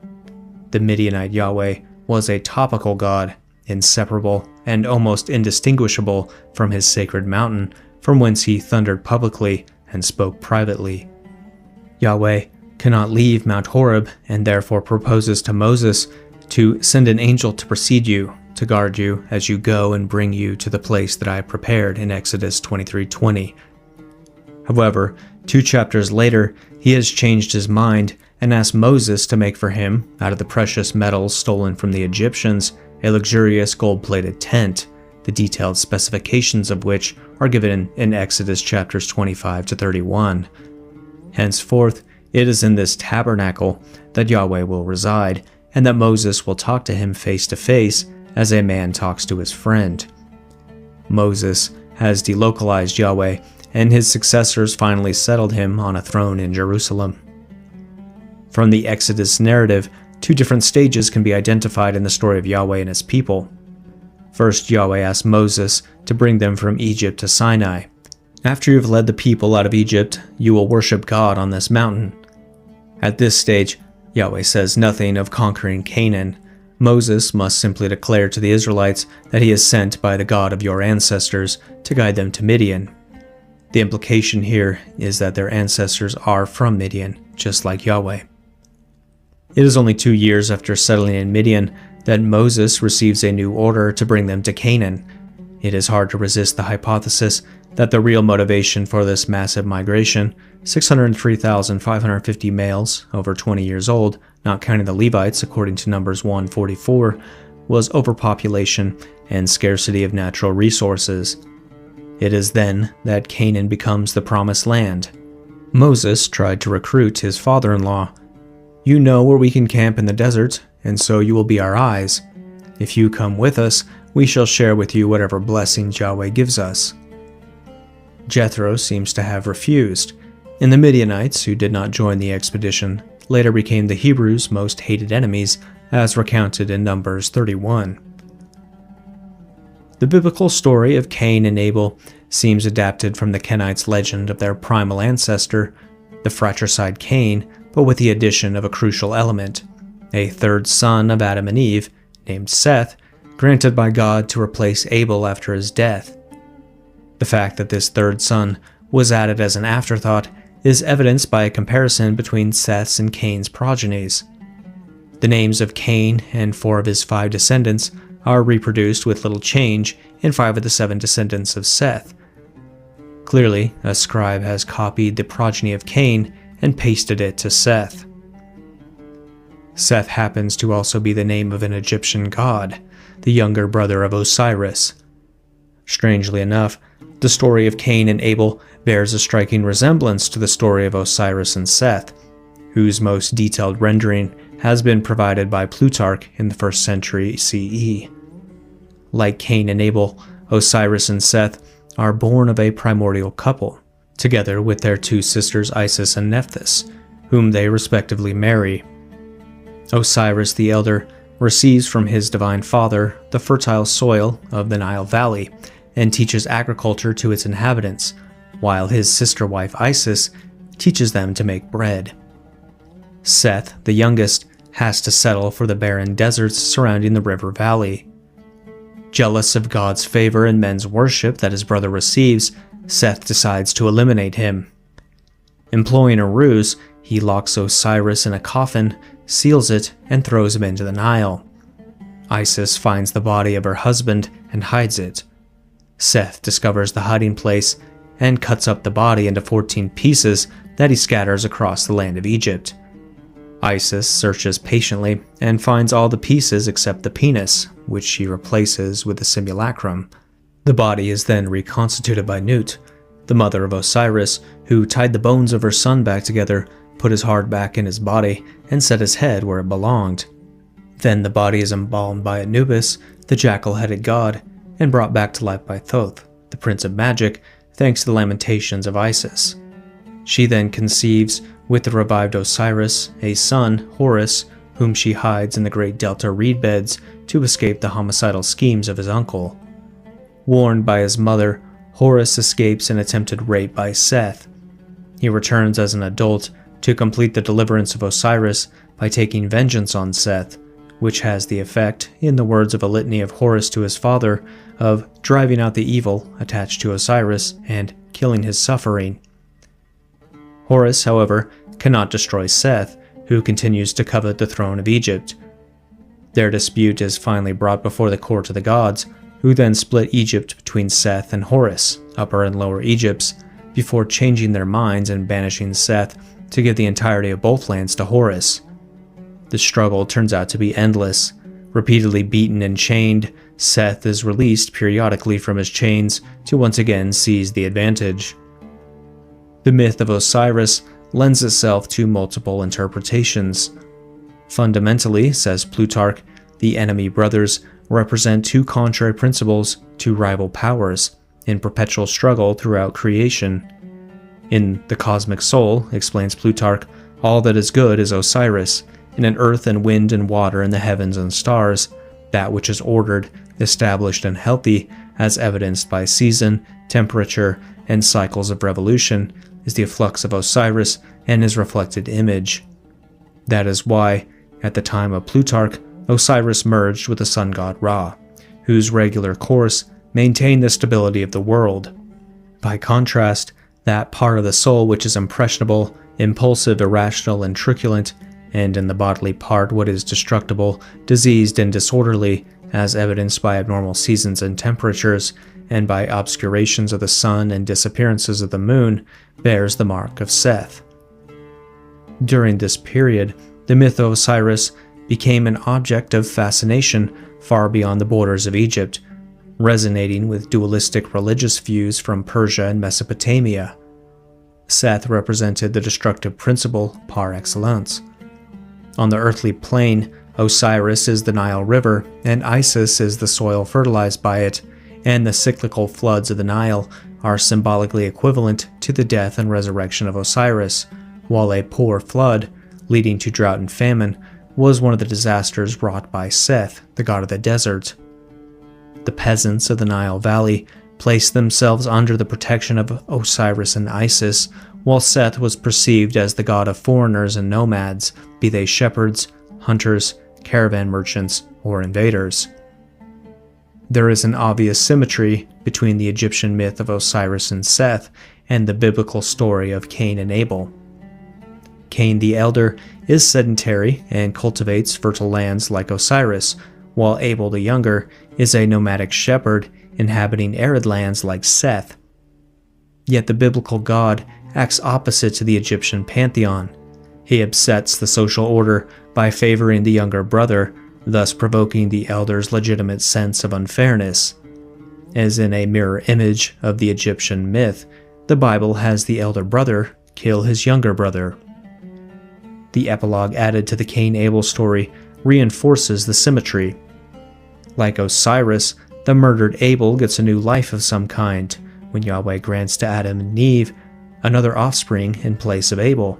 [SPEAKER 3] The Midianite Yahweh was a topical god, inseparable and almost indistinguishable from his sacred mountain, from whence he thundered publicly and spoke privately. Yahweh cannot leave Mount Horeb and therefore proposes to Moses to send an angel to precede you, to guard you as you go and bring you to the place that I have prepared in Exodus 23:20. However, 2 chapters later, he has changed his mind and asked Moses to make for him, out of the precious metals stolen from the Egyptians, a luxurious gold-plated tent, the detailed specifications of which are given in Exodus chapters 25 to 31. Henceforth, it is in this tabernacle that Yahweh will reside, and that Moses will talk to him face to face as a man talks to his friend. Moses has delocalized Yahweh, and his successors finally settled him on a throne in Jerusalem. From the Exodus narrative, 2 different stages can be identified in the story of Yahweh and his people. First, Yahweh asked Moses to bring them from Egypt to Sinai. After you have led the people out of Egypt, you will worship God on this mountain. At this stage, Yahweh says nothing of conquering Canaan. Moses must simply declare to the Israelites that he is sent by the God of your ancestors to guide them to Midian. The implication here is that their ancestors are from Midian, just like Yahweh. It is only 2 years after settling in Midian that Moses receives a new order to bring them to Canaan. It is hard to resist the hypothesis that the real motivation for this massive migration, 603,550 males over 20 years old, not counting the Levites according to Numbers 1:44, was overpopulation and scarcity of natural resources. It is then that Canaan becomes the promised land. Moses tried to recruit his father-in-law. You know where we can camp in the desert, and so you will be our eyes. If you come with us, we shall share with you whatever blessings Yahweh gives us. Jethro seems to have refused, and the Midianites, who did not join the expedition, later became the Hebrews' most hated enemies, as recounted in Numbers 31. The biblical story of Cain and Abel seems adapted from the Kenites' legend of their primal ancestor, the fratricide Cain, but with the addition of a crucial element, a third son of Adam and Eve, named Seth, granted by God to replace Abel after his death. The fact that this third son was added as an afterthought is evidenced by a comparison between Seth's and Cain's progenies. The names of Cain and 4 of his 5 descendants are reproduced with little change in 5 of the 7 descendants of Seth. Clearly, a scribe has copied the progeny of Cain and pasted it to Seth. Seth happens to also be the name of an Egyptian god. the younger brother of Osiris. Strangely enough, the story of Cain and Abel bears a striking resemblance to the story of Osiris and Seth, whose most detailed rendering has been provided by Plutarch in the 1st century CE. Like Cain and Abel, Osiris and Seth are born of a primordial couple, together with their 2 sisters Isis and Nephthys, whom they respectively marry. Osiris the elder receives from his divine father the fertile soil of the Nile Valley and teaches agriculture to its inhabitants, while his sister wife Isis teaches them to make bread. Seth, the youngest, has to settle for the barren deserts surrounding the river valley. Jealous of God's favor and men's worship that his brother receives, Seth decides to eliminate him. Employing a ruse, he locks Osiris in a coffin, seals it, and throws him into the Nile. Isis finds the body of her husband and hides it. Seth discovers the hiding place and cuts up the body into 14 pieces that he scatters across the land of Egypt. Isis searches patiently and finds all the pieces except the penis, which she replaces with the simulacrum. The body is then reconstituted by Nut, the mother of Osiris, who tied the bones of her son back together, put his heart back in his body, and set his head where it belonged. Then the body is embalmed by Anubis, the jackal-headed god, and brought back to life by Thoth, the prince of magic, thanks to the lamentations of Isis. She then conceives, with the revived Osiris, a son, Horus, whom she hides in the great delta reed beds to escape the homicidal schemes of his uncle. Warned by his mother, Horus escapes an attempted rape by Seth. He returns as an adult to complete the deliverance of Osiris by taking vengeance on Seth, which has the effect, in the words of a litany of Horus to his father, of driving out the evil attached to Osiris and killing his suffering. Horus, however, cannot destroy Seth, who continues to covet the throne of Egypt. Their dispute is finally brought before the court of the gods, who then split Egypt between Seth and Horus, Upper and Lower Egypts, before changing their minds and banishing Seth to give the entirety of both lands to Horus. The struggle turns out to be endless. Repeatedly beaten and chained, Seth is released periodically from his chains to once again seize the advantage. The myth of Osiris lends itself to multiple interpretations. Fundamentally, says Plutarch, the enemy brothers represent 2 contrary principles to rival powers in perpetual struggle throughout creation. In the cosmic soul, explains Plutarch, all that is good is Osiris, in an earth and wind and water in the heavens and stars, that which is ordered, established, and healthy, as evidenced by season, temperature, and cycles of revolution, is the efflux of Osiris and his reflected image. That is why, at the time of Plutarch, Osiris merged with the sun god Ra, whose regular course maintained the stability of the world. By contrast, that part of the soul which is impressionable, impulsive, irrational, and truculent, and in the bodily part what is destructible, diseased, and disorderly, as evidenced by abnormal seasons and temperatures, and by obscurations of the sun and disappearances of the moon, bears the mark of Seth. During this period, the myth of Osiris became an object of fascination far beyond the borders of Egypt, resonating with dualistic religious views from Persia and Mesopotamia. Seth represented the destructive principle par excellence. On the earthly plane, Osiris is the Nile River, and Isis is the soil fertilized by it, and the cyclical floods of the Nile are symbolically equivalent to the death and resurrection of Osiris, while a poor flood, leading to drought and famine, was one of the disasters wrought by Seth, the god of the desert. The peasants of the Nile Valley placed themselves under the protection of Osiris and Isis, while Seth was perceived as the god of foreigners and nomads, be they shepherds, hunters, caravan merchants, or invaders. There is an obvious symmetry between the Egyptian myth of Osiris and Seth and the biblical story of Cain and Abel. Cain the elder is sedentary and cultivates fertile lands like Osiris, while Abel the younger is a nomadic shepherd inhabiting arid lands like Seth. Yet the biblical god acts opposite to the Egyptian pantheon. He upsets the social order by favoring the younger brother, thus provoking the elder's legitimate sense of unfairness. As in a mirror image of the Egyptian myth, the Bible has the elder brother kill his younger brother. The epilogue added to the Cain-Abel story reinforces the symmetry. Like Osiris, the murdered Abel gets a new life of some kind when Yahweh grants to Adam and Eve another offspring in place of Abel.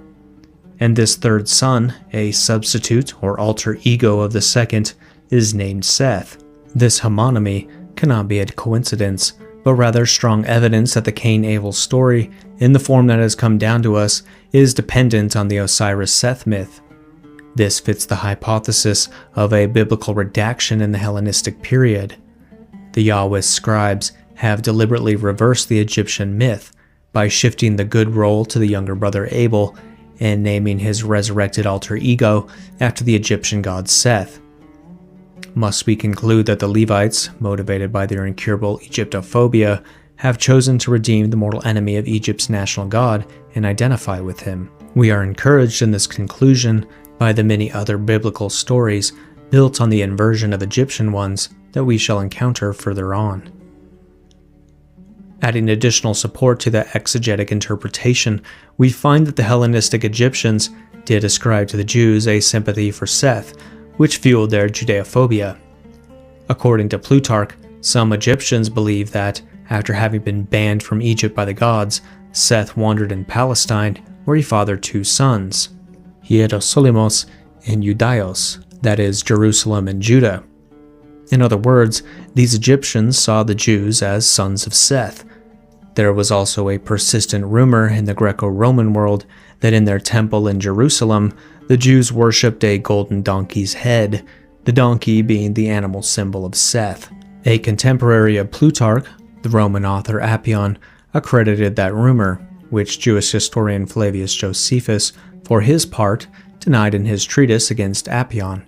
[SPEAKER 3] And this third son, a substitute or alter ego of the second, is named Seth. This homonymy cannot be a coincidence, but rather strong evidence that the Cain-Abel story, in the form that has come down to us, is dependent on the Osiris-Seth myth. This fits the hypothesis of a biblical redaction in the Hellenistic period. The Yahwist scribes have deliberately reversed the Egyptian myth by shifting the good role to the younger brother Abel and naming his resurrected alter ego after the Egyptian god Seth. Must we conclude that the Levites, motivated by their incurable Egyptophobia, have chosen to redeem the mortal enemy of Egypt's national god and identify with him? We are encouraged in this conclusion by the many other biblical stories built on the inversion of Egyptian ones that we shall encounter further on. Adding additional support to the exegetic interpretation, we find that the Hellenistic Egyptians did ascribe to the Jews a sympathy for Seth, which fueled their Judeophobia. According to Plutarch, some Egyptians believe that, after having been banned from Egypt by the gods, Seth wandered in Palestine, where he fathered two sons, Hierosolimos and Judaios, that is, Jerusalem and Judah. In other words, these Egyptians saw the Jews as sons of Seth. There was also a persistent rumor in the Greco-Roman world that in their temple in Jerusalem, the Jews worshipped a golden donkey's head, the donkey being the animal symbol of Seth. A contemporary of Plutarch, the Roman author Appian, accredited that rumor, which Jewish historian Flavius Josephus, for his part, denied in his treatise against Appian.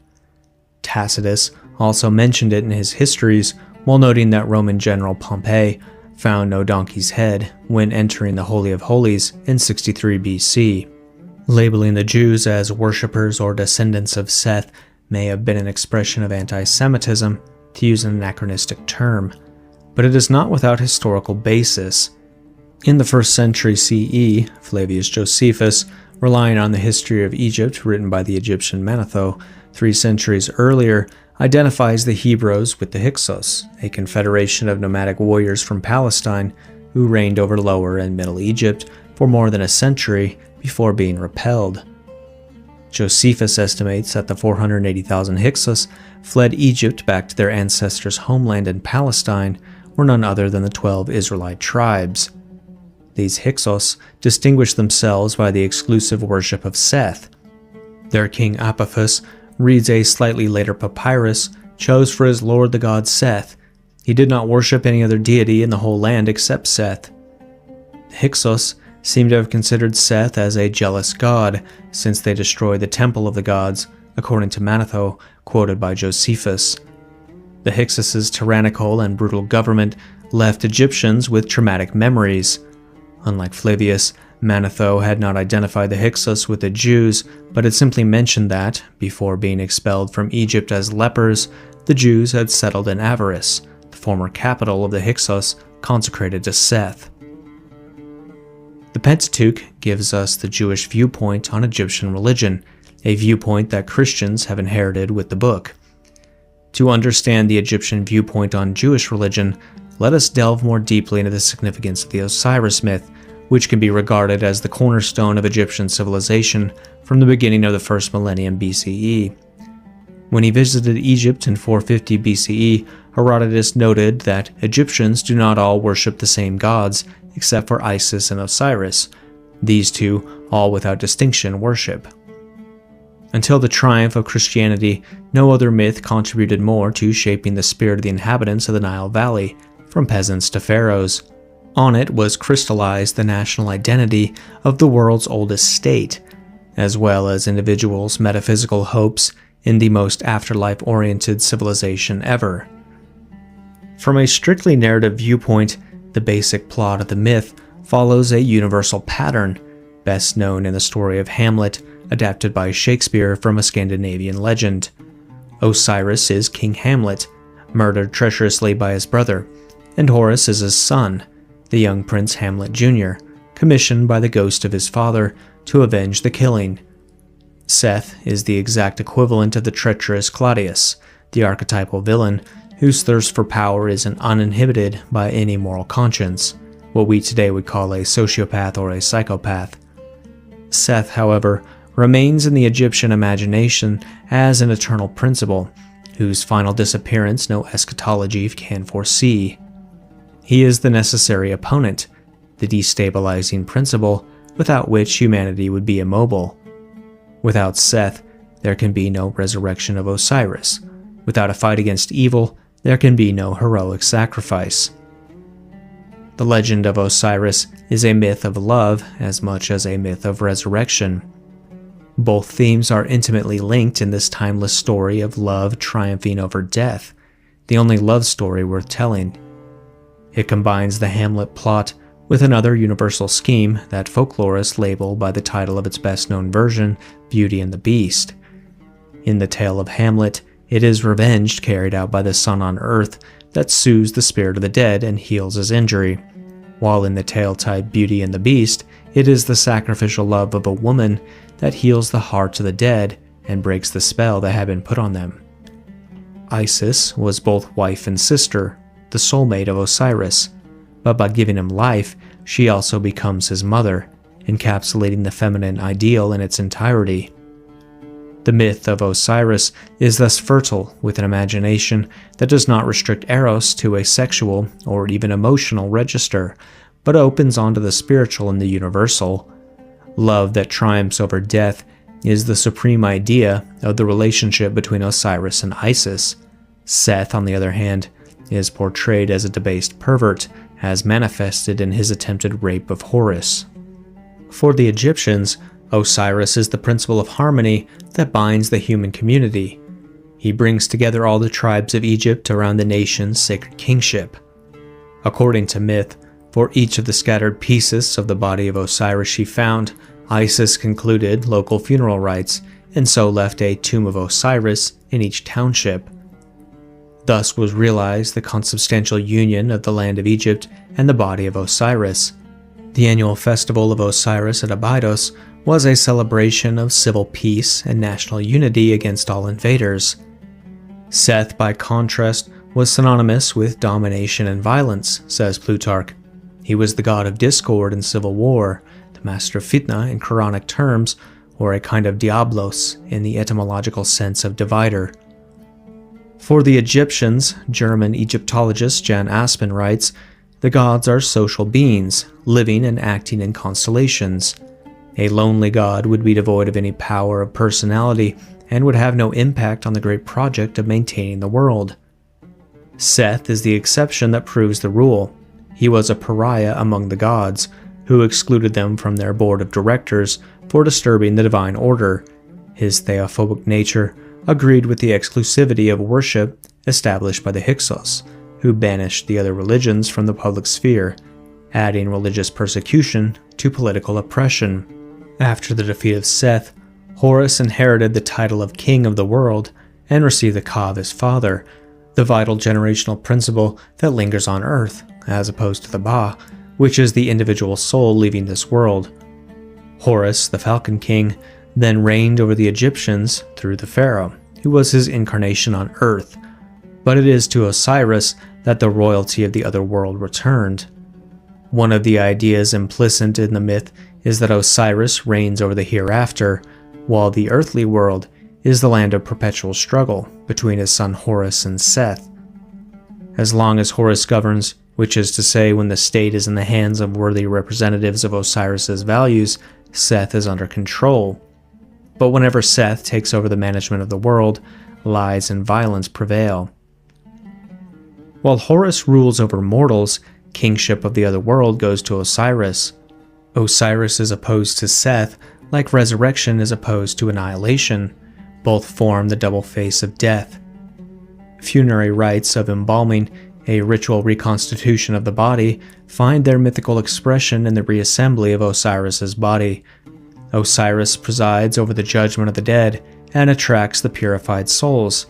[SPEAKER 3] Tacitus also mentioned it in his histories, while noting that Roman general Pompey found no donkey's head when entering the Holy of Holies in 63 BC. Labeling the Jews as worshippers or descendants of Seth may have been an expression of anti-Semitism, to use an anachronistic term, but it is not without historical basis. In the 1st century CE, Flavius Josephus, relying on the history of Egypt written by the Egyptian Manetho 3 centuries earlier, identifies the Hebrews with the Hyksos, a confederation of nomadic warriors from Palestine who reigned over Lower and Middle Egypt for more than a century before being repelled. Josephus estimates that the 480,000 Hyksos fled Egypt back to their ancestors' homeland in Palestine, were none other than the 12 Israelite tribes. These Hyksos distinguished themselves by the exclusive worship of Seth. Their king Apophis, reads a slightly later papyrus, chose for his lord the god Seth. He did not worship any other deity in the whole land except Seth. The Hyksos seem to have considered Seth as a jealous god, since they destroyed the temple of the gods, according to Manetho, quoted by Josephus. The Hyksos' tyrannical and brutal government left Egyptians with traumatic memories. Unlike Flavius, Manetho had not identified the Hyksos with the Jews, but had simply mentioned that, before being expelled from Egypt as lepers, the Jews had settled in Avaris, the former capital of the Hyksos consecrated to Seth. The Pentateuch gives us the Jewish viewpoint on Egyptian religion, a viewpoint that Christians have inherited with the book. To understand the Egyptian viewpoint on Jewish religion, let us delve more deeply into the significance of the Osiris myth, which can be regarded as the cornerstone of Egyptian civilization from the beginning of the first millennium BCE. When he visited Egypt in 450 BCE, Herodotus noted that Egyptians do not all worship the same gods, except for Isis and Osiris. These two, all without distinction, worship. Until the triumph of Christianity, no other myth contributed more to shaping the spirit of the inhabitants of the Nile Valley, from peasants to pharaohs. On it was crystallized the national identity of the world's oldest state, as well as individuals' metaphysical hopes in the most afterlife-oriented civilization ever. From a strictly narrative viewpoint, the basic plot of the myth follows a universal pattern, best known in the story of Hamlet, adapted by Shakespeare from a Scandinavian legend. Osiris is King Hamlet, murdered treacherously by his brother, and Horus is his son, the young Prince Hamlet Jr., commissioned by the ghost of his father to avenge the killing. Seth is the exact equivalent of the treacherous Claudius, the archetypal villain whose thirst for power isn't uninhibited by any moral conscience, what we today would call a sociopath or a psychopath. Seth, however, remains in the Egyptian imagination as an eternal principle, whose final disappearance no eschatology can foresee. He is the necessary opponent, the destabilizing principle without which humanity would be immobile. Without Seth, there can be no resurrection of Osiris. Without a fight against evil, there can be no heroic sacrifice. The legend of Osiris is a myth of love as much as a myth of resurrection. Both themes are intimately linked in this timeless story of love triumphing over death, the only love story worth telling. It combines the Hamlet plot with another universal scheme that folklorists label by the title of its best-known version, Beauty and the Beast. In the tale of Hamlet, it is revenge carried out by the sun on earth that soothes the spirit of the dead and heals his injury, while in the tale type Beauty and the Beast, it is the sacrificial love of a woman that heals the hearts of the dead and breaks the spell that had been put on them. Isis was both wife and sister, the soulmate of Osiris, but by giving him life, she also becomes his mother, encapsulating the feminine ideal in its entirety. The myth of Osiris is thus fertile with an imagination that does not restrict Eros to a sexual or even emotional register, but opens onto the spiritual and the universal. Love that triumphs over death is the supreme idea of the relationship between Osiris and Isis. Seth, on the other hand, is portrayed as a debased pervert, as manifested in his attempted rape of Horus. For the Egyptians, Osiris is the principle of harmony that binds the human community. He brings together all the tribes of Egypt around the nation's sacred kingship. According to myth, for each of the scattered pieces of the body of Osiris she found, Isis concluded local funeral rites, and so left a tomb of Osiris in each township. Thus was realized the consubstantial union of the land of Egypt and the body of Osiris. The annual festival of Osiris at Abydos was a celebration of civil peace and national unity against all invaders. Seth, by contrast, was synonymous with domination and violence, says Plutarch. He was the god of discord and civil war, the master of fitna in Quranic terms, or a kind of diablos in the etymological sense of divider. For the Egyptians, German Egyptologist Jan Aspen writes, the gods are social beings, living and acting in constellations. A lonely god would be devoid of any power of personality and would have no impact on the great project of maintaining the world. Seth is the exception that proves the rule. He was a pariah among the gods, who excluded them from their board of directors for disturbing the divine order. His theophobic nature agreed with the exclusivity of worship established by the Hyksos, who banished the other religions from the public sphere, adding religious persecution to political oppression. After the defeat of Seth, Horus inherited the title of king of the world and received the Ka of his father, the vital generational principle that lingers on earth, as opposed to the Ba, which is the individual soul leaving this world. Horus, the Falcon King, then reigned over the Egyptians through the pharaoh, who was his incarnation on earth, but it is to Osiris that the royalty of the other world returned. One of the ideas implicit in the myth is that Osiris reigns over the hereafter, while the earthly world is the land of perpetual struggle between his son Horus and Seth. As long as Horus governs, which is to say when the state is in the hands of worthy representatives of Osiris's values, Seth is under control. But whenever Seth takes over the management of the world, lies and violence prevail. While Horus rules over mortals, kingship of the other world goes to Osiris. Osiris is opposed to Seth, like resurrection is opposed to annihilation. Both form the double face of death. Funerary rites of embalming, a ritual reconstitution of the body, find their mythical expression in the reassembly of Osiris's body. Osiris presides over the judgment of the dead and attracts the purified souls.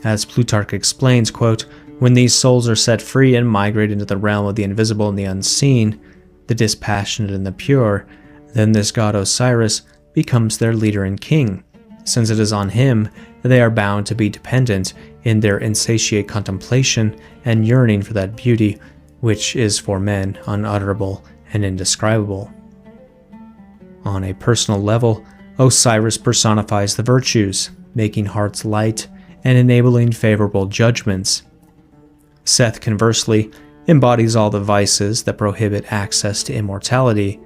[SPEAKER 3] As Plutarch explains, quote, "When these souls are set free and migrate into the realm of the invisible and the unseen, the dispassionate and the pure, then this god Osiris becomes their leader and king, since it is on him that they are bound to be dependent in their insatiate contemplation and yearning for that beauty which is for men unutterable and indescribable." On a personal level, Osiris personifies the virtues, making hearts light and enabling favorable judgments. Seth, conversely, embodies all the vices that prohibit access to immortality: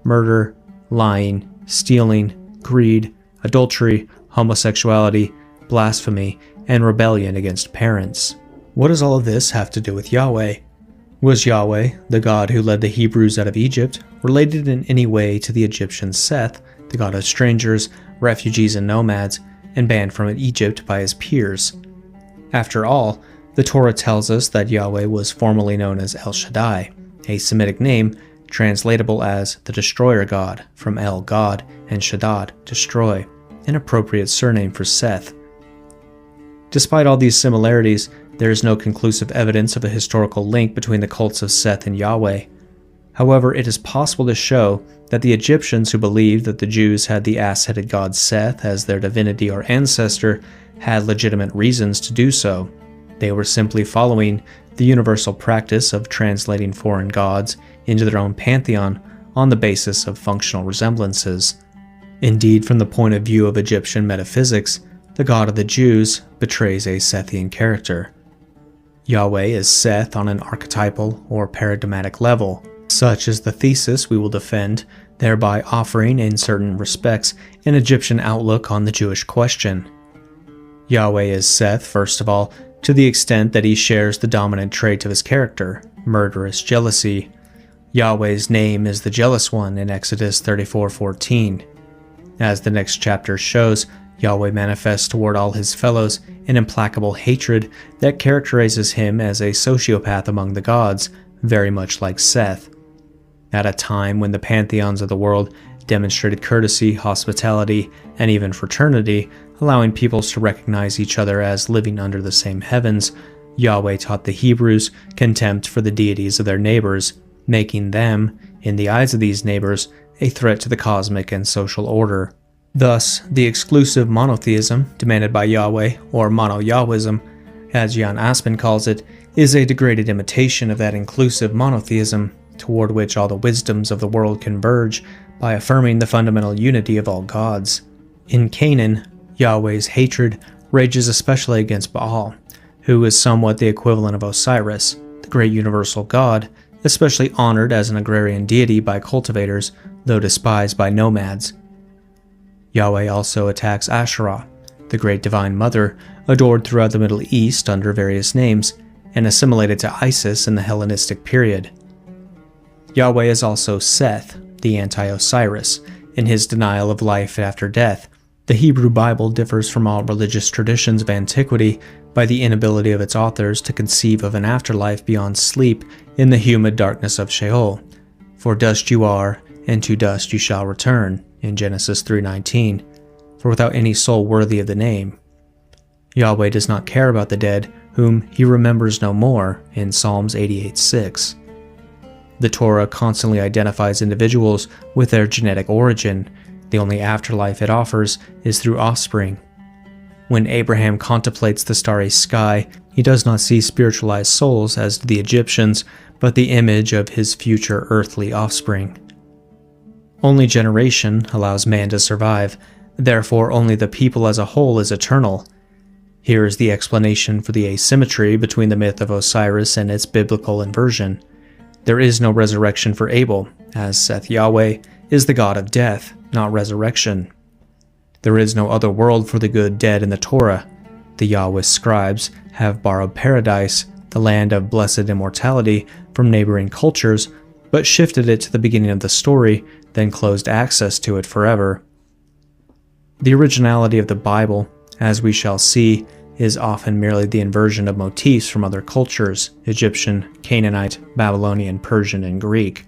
[SPEAKER 3] murder, lying, stealing, greed, adultery, homosexuality, blasphemy, and rebellion against parents. What does all of this have to do with Yahweh? Was Yahweh, the god who led the Hebrews out of Egypt, related in any way to the Egyptian Seth, the god of strangers, refugees, and nomads, and banned from Egypt by his peers? After all, the Torah tells us that Yahweh was formerly known as El Shaddai, a Semitic name translatable as the Destroyer God, from El, God, and Shaddad, destroy, an appropriate surname for Seth. Despite all these similarities, there is no conclusive evidence of a historical link between the cults of Seth and Yahweh. However, it is possible to show that the Egyptians who believed that the Jews had the ass-headed god Seth as their divinity or ancestor had legitimate reasons to do so. They were simply following the universal practice of translating foreign gods into their own pantheon on the basis of functional resemblances. Indeed, from the point of view of Egyptian metaphysics, the god of the Jews betrays a Sethian character. Yahweh is Seth on an archetypal or paradigmatic level. Such is the thesis we will defend, thereby offering, in certain respects, an Egyptian outlook on the Jewish question. Yahweh is Seth, first of all, to the extent that he shares the dominant trait of his character, murderous jealousy. Yahweh's name is the Jealous One in Exodus 34:14. As the next chapter shows, Yahweh manifests toward all his fellows an implacable hatred that characterizes him as a sociopath among the gods, very much like Seth. At a time when the pantheons of the world demonstrated courtesy, hospitality, and even fraternity, allowing peoples to recognize each other as living under the same heavens, Yahweh taught the Hebrews contempt for the deities of their neighbors, making them, in the eyes of these neighbors, a threat to the cosmic and social order. Thus, the exclusive monotheism demanded by Yahweh, or mono-Yahwism, as Jan Aspen calls it, is a degraded imitation of that inclusive monotheism, toward which all the wisdoms of the world converge by affirming the fundamental unity of all gods. In Canaan, Yahweh's hatred rages especially against Baal, who is somewhat the equivalent of Osiris, the great universal god, especially honored as an agrarian deity by cultivators, though despised by nomads. Yahweh also attacks Asherah, the great divine mother, adored throughout the Middle East under various names, and assimilated to Isis in the Hellenistic period. Yahweh is also Seth, the anti-Osiris, in his denial of life after death. The Hebrew Bible differs from all religious traditions of antiquity by the inability of its authors to conceive of an afterlife beyond sleep in the humid darkness of Sheol. For dust you are, and to dust you shall return, in Genesis 3:19, for without any soul worthy of the name. Yahweh does not care about the dead, whom he remembers no more, in Psalms 88:6. The Torah constantly identifies individuals with their genetic origin. The only afterlife it offers is through offspring. When Abraham contemplates the starry sky, he does not see spiritualized souls as do the Egyptians, but the image of his future earthly offspring. Only generation allows man to survive, therefore only the people as a whole is eternal. Here is the explanation for the asymmetry between the myth of Osiris and its biblical inversion. There is no resurrection for Abel, as Seth Yahweh is the god of death, not resurrection. There is no other world for the good dead in the Torah. The Yahweh scribes have borrowed paradise, the land of blessed immortality, from neighboring cultures, but shifted it to the beginning of the story, then closed access to it forever. The originality of the Bible, as we shall see, is often merely the inversion of motifs from other cultures: Egyptian, Canaanite, Babylonian, Persian, and Greek.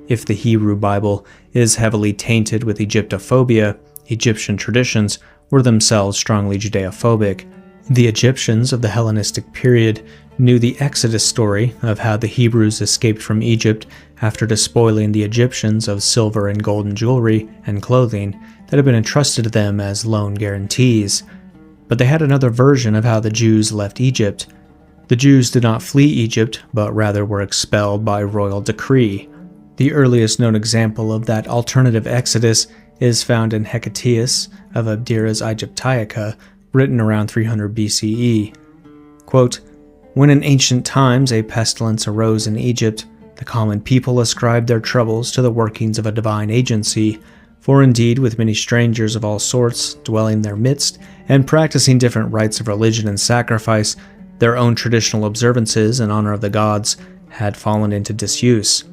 [SPEAKER 3] If the Hebrew Bible is heavily tainted with Egyptophobia, Egyptian traditions were themselves strongly Judeophobic, The Egyptians of the Hellenistic period knew the Exodus story of how the Hebrews escaped from Egypt after despoiling the Egyptians of silver and golden jewelry and clothing that had been entrusted to them as loan guarantees. But they had another version of how the Jews left Egypt. The Jews did not flee Egypt, but rather were expelled by royal decree. The earliest known example of that alternative exodus is found in Hecataeus of Abdera's Aegyptiaca, written around 300 BCE. Quote, "When in ancient times a pestilence arose in Egypt, the common people ascribed their troubles to the workings of a divine agency, for indeed with many strangers of all sorts dwelling in their midst and practicing different rites of religion and sacrifice, their own traditional observances in honor of the gods had fallen into disuse.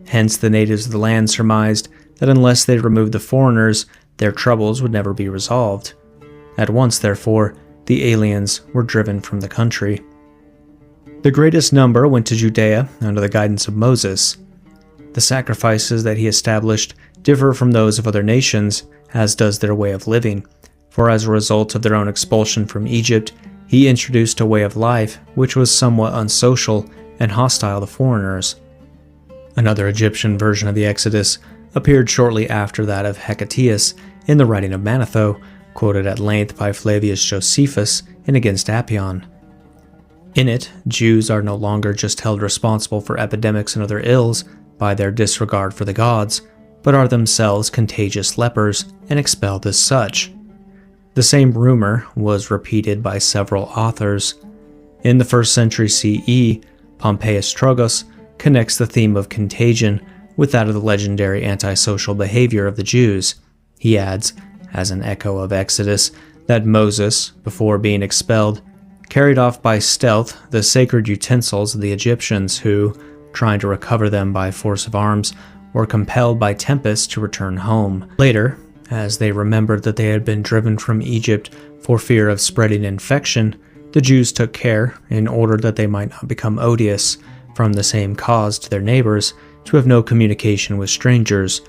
[SPEAKER 3] Hence the natives of the land surmised that unless they removed the foreigners, their troubles would never be resolved. At once, therefore, the aliens were driven from the country. The greatest number went to Judea under the guidance of Moses. The sacrifices that he established differ from those of other nations, as does their way of living, for as a result of their own expulsion from Egypt, he introduced a way of life which was somewhat unsocial and hostile to foreigners. Another Egyptian version of the Exodus appeared shortly after that of Hecataeus in the writing of Manetho, quoted at length by Flavius Josephus in Against Appian. In it, Jews are no longer just held responsible for epidemics and other ills by their disregard for the gods, but are themselves contagious lepers and expelled as such. The same rumor was repeated by several authors. In the 1st century CE, Pompeius Trogos connects the theme of contagion with that of the legendary antisocial behavior of the Jews. He adds, as an echo of Exodus, that Moses, before being expelled, carried off by stealth the sacred utensils of the Egyptians who, trying to recover them by force of arms, were compelled by tempest to return home. Later, as they remembered that they had been driven from Egypt for fear of spreading infection, the Jews took care, in order that they might not become odious from the same cause to their neighbors, to have no communication with strangers,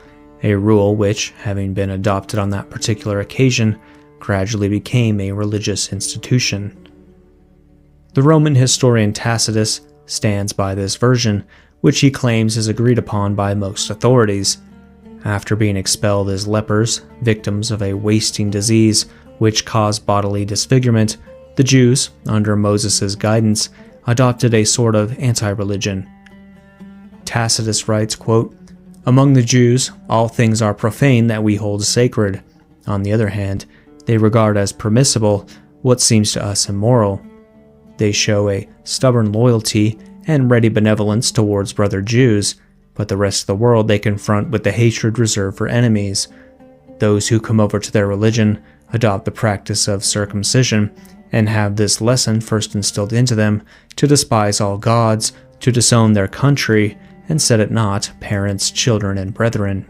[SPEAKER 3] a rule which, having been adopted on that particular occasion, gradually became a religious institution. The Roman historian Tacitus stands by this version, which he claims is agreed upon by most authorities. After being expelled as lepers, victims of a wasting disease which caused bodily disfigurement, the Jews, under Moses' guidance, adopted a sort of anti-religion. Tacitus writes, quote, "Among the Jews, all things are profane that we hold sacred. On the other hand, they regard as permissible what seems to us immoral. They show a stubborn loyalty and ready benevolence towards brother Jews, but the rest of the world they confront with the hatred reserved for enemies. Those who come over to their religion adopt the practice of circumcision, and have this lesson first instilled into them, to despise all gods, to disown their country, and set at naught parents, children, and brethren."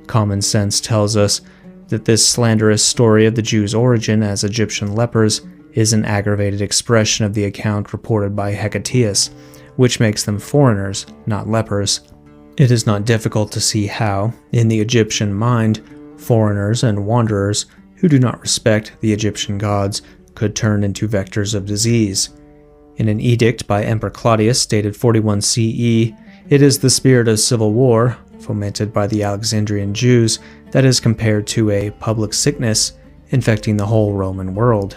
[SPEAKER 3] Common sense tells us that this slanderous story of the Jews' origin as Egyptian lepers is an aggravated expression of the account reported by Hecataeus, which makes them foreigners, not lepers. It is not difficult to see how, in the Egyptian mind, foreigners and wanderers who do not respect the Egyptian gods could turn into vectors of disease. In an edict by Emperor Claudius dated 41 CE, it is the spirit of civil war, fomented by the Alexandrian Jews, that is compared to a public sickness infecting the whole Roman world.